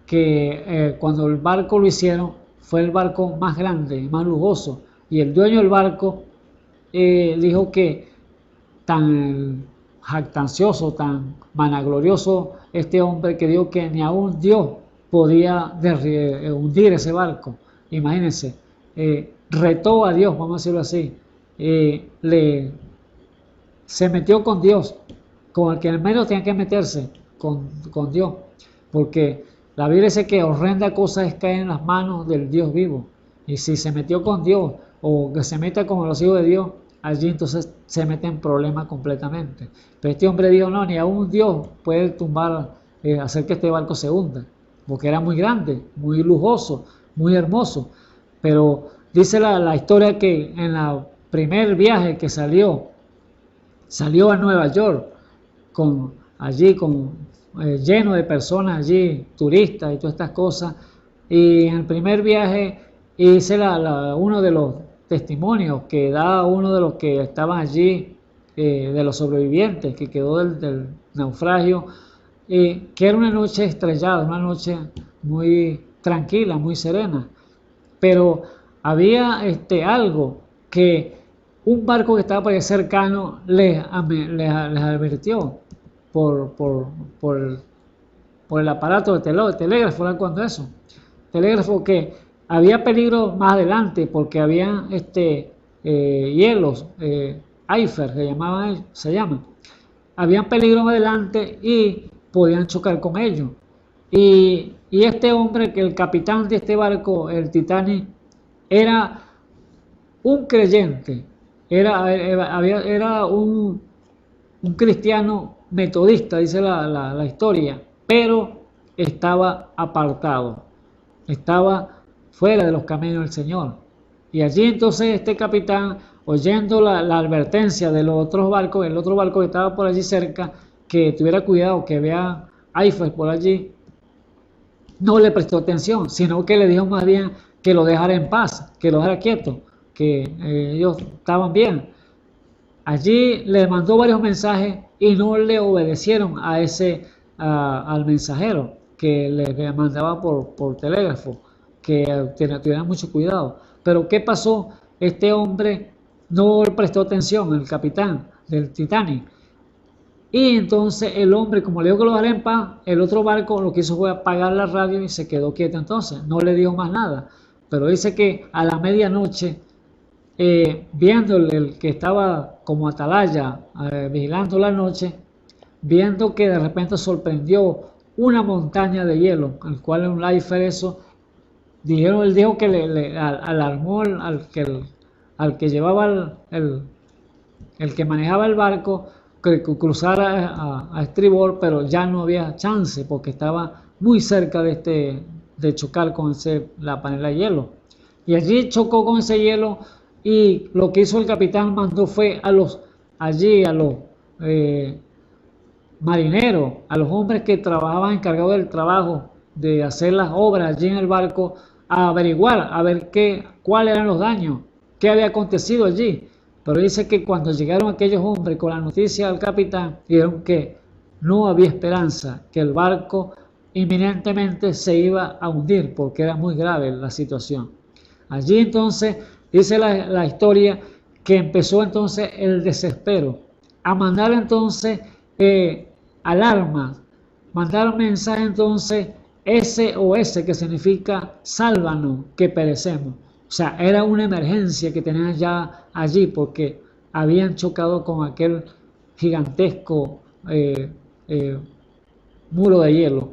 que cuando el barco lo hicieron, fue el barco más grande y más lujoso, y el dueño del barco dijo que tan jactancioso, tan vanaglorioso este hombre, que dijo que ni aún Dios podía hundir ese barco. Imagínense, retó a Dios, vamos a decirlo así, se metió con Dios, con el que al menos tenía que meterse, con Dios, porque la Biblia dice que horrenda cosa es caer en las manos del Dios vivo, y si se metió con Dios, o que se meta con los hijos de Dios, allí entonces se mete en problemas completamente. Pero este hombre dijo, no, ni aún Dios puede tumbar, hacer que este barco se hunda, porque era muy grande, muy lujoso, muy hermoso. Pero dice la historia que en el primer viaje que salió a Nueva York, lleno de personas allí, turistas y todas estas cosas, y en el primer viaje hice uno de los testimonios que da uno de los que estaban allí, de los sobrevivientes que quedó del naufragio, que era una noche estrellada, una noche muy tranquila, muy serena, pero había algo que un barco que estaba por ahí cercano les advirtió por el aparato de telégrafo, ¿verdad? Cuando eso, telégrafo, que había peligro más adelante, porque había hielos, iceberg se llaman, habían peligro más adelante y podían chocar con ellos. Y este hombre, que el capitán de este barco, el Titanic, era un creyente, era un cristiano metodista, dice la historia, pero estaba apartado, estaba fuera de los caminos del Señor. Y allí entonces este capitán, oyendo la advertencia de los otros barcos, el otro barco que estaba por allí cerca, que tuviera cuidado, que vea iceberg por allí, no le prestó atención, sino que le dijo más bien que lo dejara en paz, que lo dejara quieto, que ellos estaban bien. Allí le mandó varios mensajes y no le obedecieron al mensajero que le mandaba por telégrafo, que tuvieran mucho cuidado. Pero ¿qué pasó? Este hombre no prestó atención, el capitán del Titanic. Y entonces el hombre, como le dijo que lo dejara en paz, el otro barco lo que hizo fue apagar la radio y se quedó quieto entonces, no le dijo más nada. Pero dice que a la medianoche, viendo el que estaba como atalaya, vigilando la noche, viendo que de repente sorprendió una montaña de hielo, el cual es un iceberg eso, él dijo que le alarmó al que llevaba el que manejaba el barco, que cruzara a estribor, pero ya no había chance porque estaba muy cerca de chocar con la panela de hielo. Y allí chocó con ese hielo y lo que hizo el capitán mandó fue a los marineros, a los hombres que trabajaban encargados del trabajo de hacer las obras allí en el barco, a averiguar, a ver cuáles eran los daños, qué había acontecido allí. Pero dice que cuando llegaron aquellos hombres con la noticia al capitán, dijeron que no había esperanza, que el barco inminentemente se iba a hundir porque era muy grave la situación. Allí entonces dice la historia que empezó entonces el desespero, a mandar entonces alarmas, mandar mensaje entonces SOS, que significa sálvanos que perecemos. O sea, era una emergencia que tenían ya allí porque habían chocado con aquel gigantesco muro de hielo.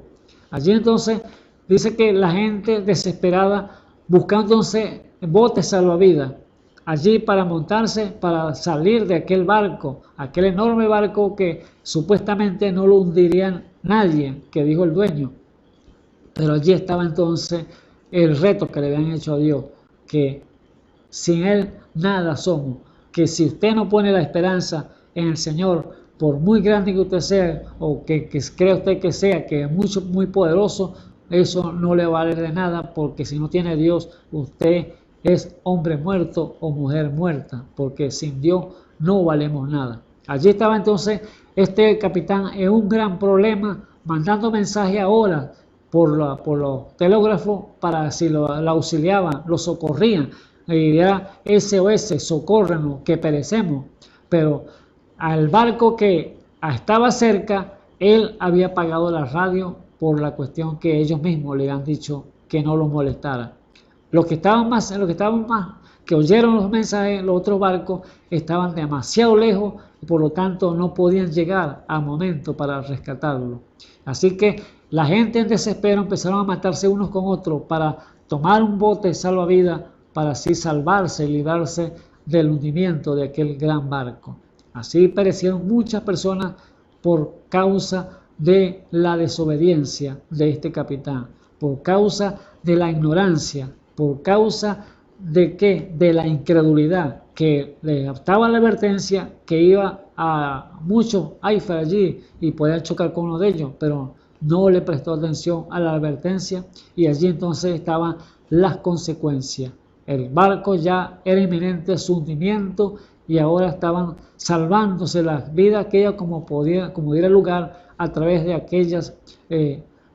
Allí entonces dice que la gente desesperada buscando entonces botes salvavidas allí para montarse, para salir de aquel barco, aquel enorme barco que supuestamente no lo hundiría nadie, que dijo el dueño. Pero allí estaba entonces el reto que le habían hecho a Dios, que sin Él nada somos, que si usted no pone la esperanza en el Señor, por muy grande que usted sea, o que cree usted que sea, que es muy poderoso, eso no le vale de nada, porque si no tiene Dios, usted es hombre muerto o mujer muerta, porque sin Dios no valemos nada. Allí estaba entonces este capitán en un gran problema, mandando mensajes ahora por los telégrafos para si lo auxiliaban, lo socorrían, y era SOS, socórrenos, que perecemos. Pero al barco que estaba cerca, él había apagado la radio por la cuestión que ellos mismos le han dicho que no los molestara. Los que que oyeron los mensajes, los otros barcos estaban demasiado lejos y por lo tanto no podían llegar a momento para rescatarlo. Así que la gente en desespero empezaron a matarse unos con otros para tomar un bote salvavidas para así salvarse y librarse del hundimiento de aquel gran barco. Así perecieron muchas personas por causa de la desobediencia de este capitán, por causa de la ignorancia, por causa de ¿qué? De la incredulidad, que le estaba la advertencia que iba a muchos iceberg allí y podía chocar con uno de ellos, pero no le prestó atención a la advertencia y allí entonces estaban las consecuencias. El barco ya era inminente su hundimiento y ahora estaban salvándose las vidas aquellas como diera lugar a través de aquellas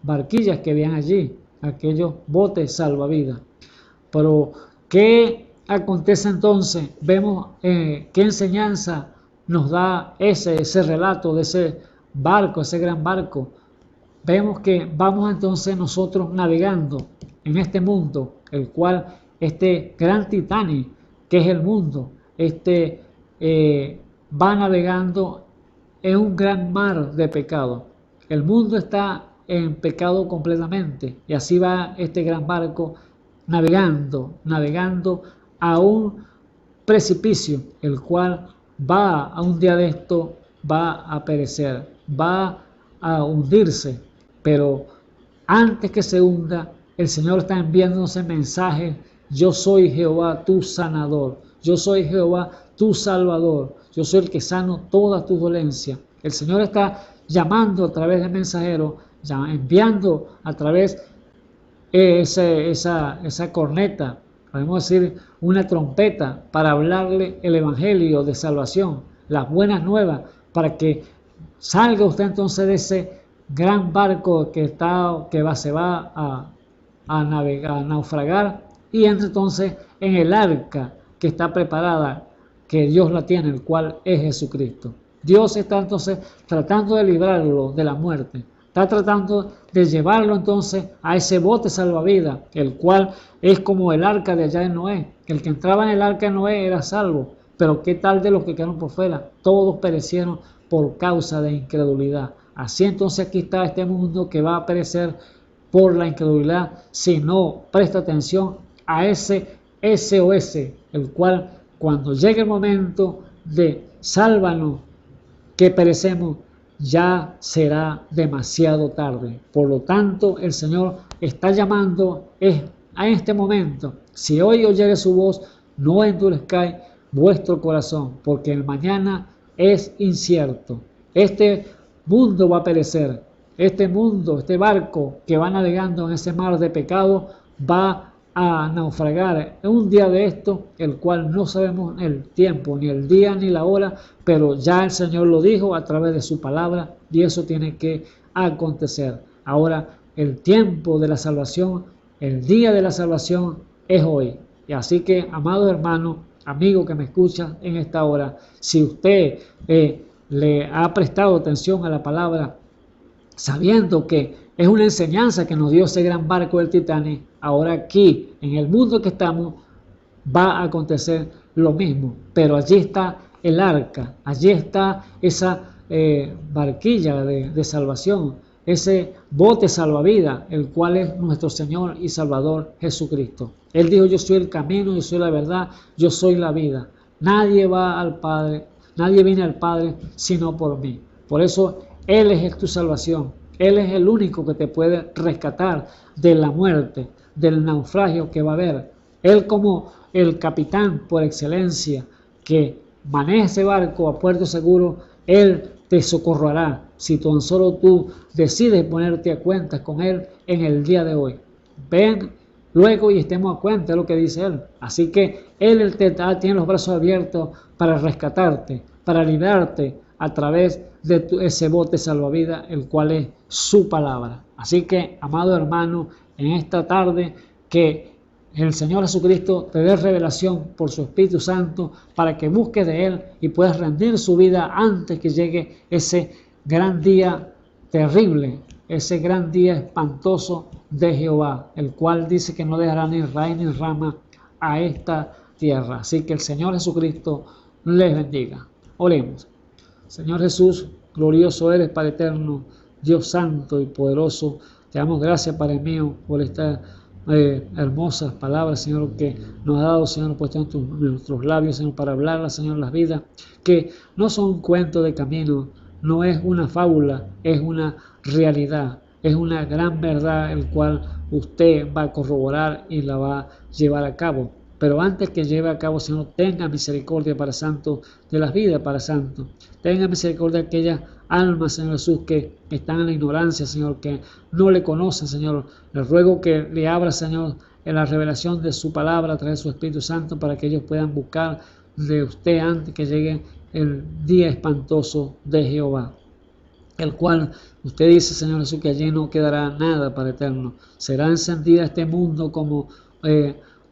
barquillas que habían allí, aquellos botes salvavidas. Pero ¿qué acontece entonces? Vemos qué enseñanza nos da ese relato de ese barco, ese gran barco. Vemos que vamos entonces nosotros navegando en este mundo, el cual este gran Titanic, que es el mundo, va navegando en un gran mar de pecado. El mundo está en pecado completamente. Y así va este gran barco navegando a un precipicio, el cual va a un día de esto, va a perecer, va a hundirse. Pero antes que se hunda, el Señor está enviándonos el mensaje: yo soy Jehová tu sanador, yo soy Jehová tu salvador, yo soy el que sano todas tus dolencias. El Señor está llamando a través del mensajero, enviando a través esa corneta, podemos decir una trompeta, para hablarle el evangelio de salvación, las buenas nuevas, para que salga usted entonces de ese gran barco se va a navegar, a naufragar, y entre entonces en el arca que está preparada, que Dios la tiene, el cual es Jesucristo. Dios está entonces tratando de librarlo de la muerte, está tratando de llevarlo entonces a ese bote salvavidas, el cual es como el arca de allá de Noé. El que entraba en el arca de Noé era salvo, pero ¿qué tal de los que quedaron por fuera? Todos perecieron por causa de incredulidad. Así entonces aquí está este mundo que va a perecer por la incredulidad si no presta atención a ese SOS, el cual cuando llegue el momento de sálvanos que perecemos, ya será demasiado tarde. Por lo tanto, el Señor está llamando a este momento: si hoy oyeres su voz, no endurezcáis vuestro corazón, porque el mañana es incierto. Este mundo va a perecer. Este mundo, este barco que va navegando en ese mar de pecado, va a naufragar en un día de esto, el cual no sabemos el tiempo, ni el día, ni la hora, pero ya el Señor lo dijo a través de su palabra, y eso tiene que acontecer. Ahora, el tiempo de la salvación, el día de la salvación es hoy. Y así que, amado hermano, amigo que me escucha en esta hora, si usted le ha prestado atención a la palabra, sabiendo que es una enseñanza que nos dio ese gran barco del Titanic, ahora aquí, en el mundo que estamos, va a acontecer lo mismo. Pero allí está el arca, allí está esa barquilla de salvación, ese bote salvavidas, el cual es nuestro Señor y Salvador Jesucristo. Él dijo: yo soy el camino, yo soy la verdad, yo soy la vida. Nadie va al Padre, nadie viene al Padre sino por mí. Por eso Él es tu salvación. Él es el único que te puede rescatar de la muerte, del naufragio que va a haber. Él, como el capitán por excelencia que maneja ese barco a puerto seguro, Él te socorrerá si tan solo tú decides ponerte a cuentas con Él en el día de hoy. Ven luego y estemos a cuenta de lo que dice Él. Así que Él tiene los brazos abiertos para rescatarte, para librarte a través de ese bote salvavidas, el cual es su palabra. Así que, amado hermano, en esta tarde, que el Señor Jesucristo te dé revelación por su Espíritu Santo para que busques de Él y puedas rendir su vida antes que llegue ese gran día terrible, ese gran día espantoso de Jehová, el cual dice que no dejará ni raíz ni rama a esta tierra. Así que el Señor Jesucristo les bendiga. Oremos. Señor Jesús, glorioso eres, Padre eterno, Dios santo y poderoso. Te damos gracias, Padre mío, por estas hermosas palabras, Señor, que nos ha dado, Señor, puesto en nuestros labios, Señor, para hablarlas, Señor, las vidas, que no son un cuento de camino, no es una fábula, es una realidad, es una gran verdad, el cual usted va a corroborar y la va a llevar a cabo. Pero antes que lleve a cabo, Señor, tenga misericordia, para santo, de las vidas, para santo. Tenga misericordia de aquellas almas, Señor Jesús, que están en la ignorancia, Señor, que no le conocen, Señor. Le ruego que le abra, Señor, en la revelación de su palabra a través de su Espíritu Santo, para que ellos puedan buscar de usted antes que llegue el día espantoso de Jehová, el cual usted dice, Señor Jesús, que allí no quedará nada, para eterno. Será encendida este mundo como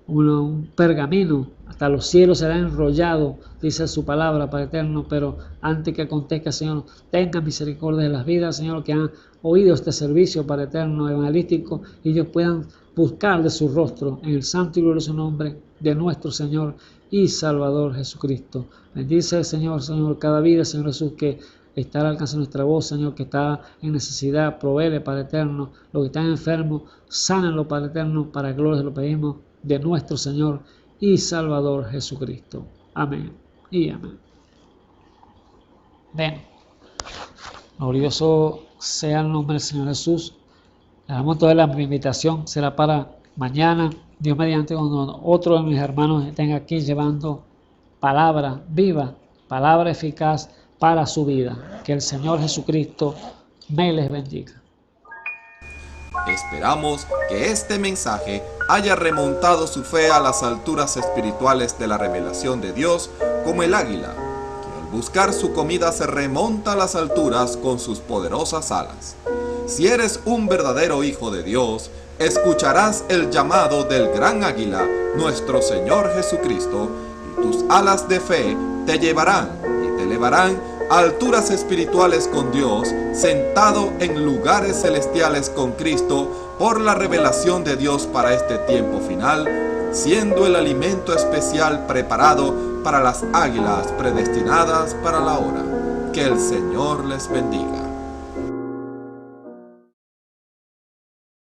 un pergamino, hasta los cielos será enrollado, dice su palabra, Padre eterno. Pero antes que acontezca, Señor, tenga misericordia de las vidas, Señor, que han oído este servicio, Padre eterno, evangelístico, y ellos puedan buscar de su rostro en el santo y glorioso nombre de nuestro Señor y Salvador Jesucristo. Bendice, Señor, cada vida, Señor Jesús, que está al alcance de nuestra voz, Señor, que está en necesidad, provéele, Padre eterno. Los que están enfermos, sánenlo, Padre eterno, para gloria se lo pedimos de nuestro Señor y Salvador Jesucristo. Amén y amén. Ven. Glorioso sea el nombre del Señor Jesús. Le damos toda la invitación, será para mañana, Dios mediante, cuando otro de mis hermanos estén aquí llevando palabra viva, palabra eficaz para su vida. Que el Señor Jesucristo me les bendiga. Esperamos que este mensaje haya remontado su fe a las alturas espirituales de la revelación de Dios, como el águila, que al buscar su comida se remonta a las alturas con sus poderosas alas. Si eres un verdadero hijo de Dios, escucharás el llamado del gran águila, nuestro Señor Jesucristo, y tus alas de fe te llevarán y te elevarán a alturas espirituales con Dios, sentado en lugares celestiales con Cristo, por la revelación de Dios para este tiempo final, siendo el alimento especial preparado para las águilas predestinadas para la hora. Que el Señor les bendiga.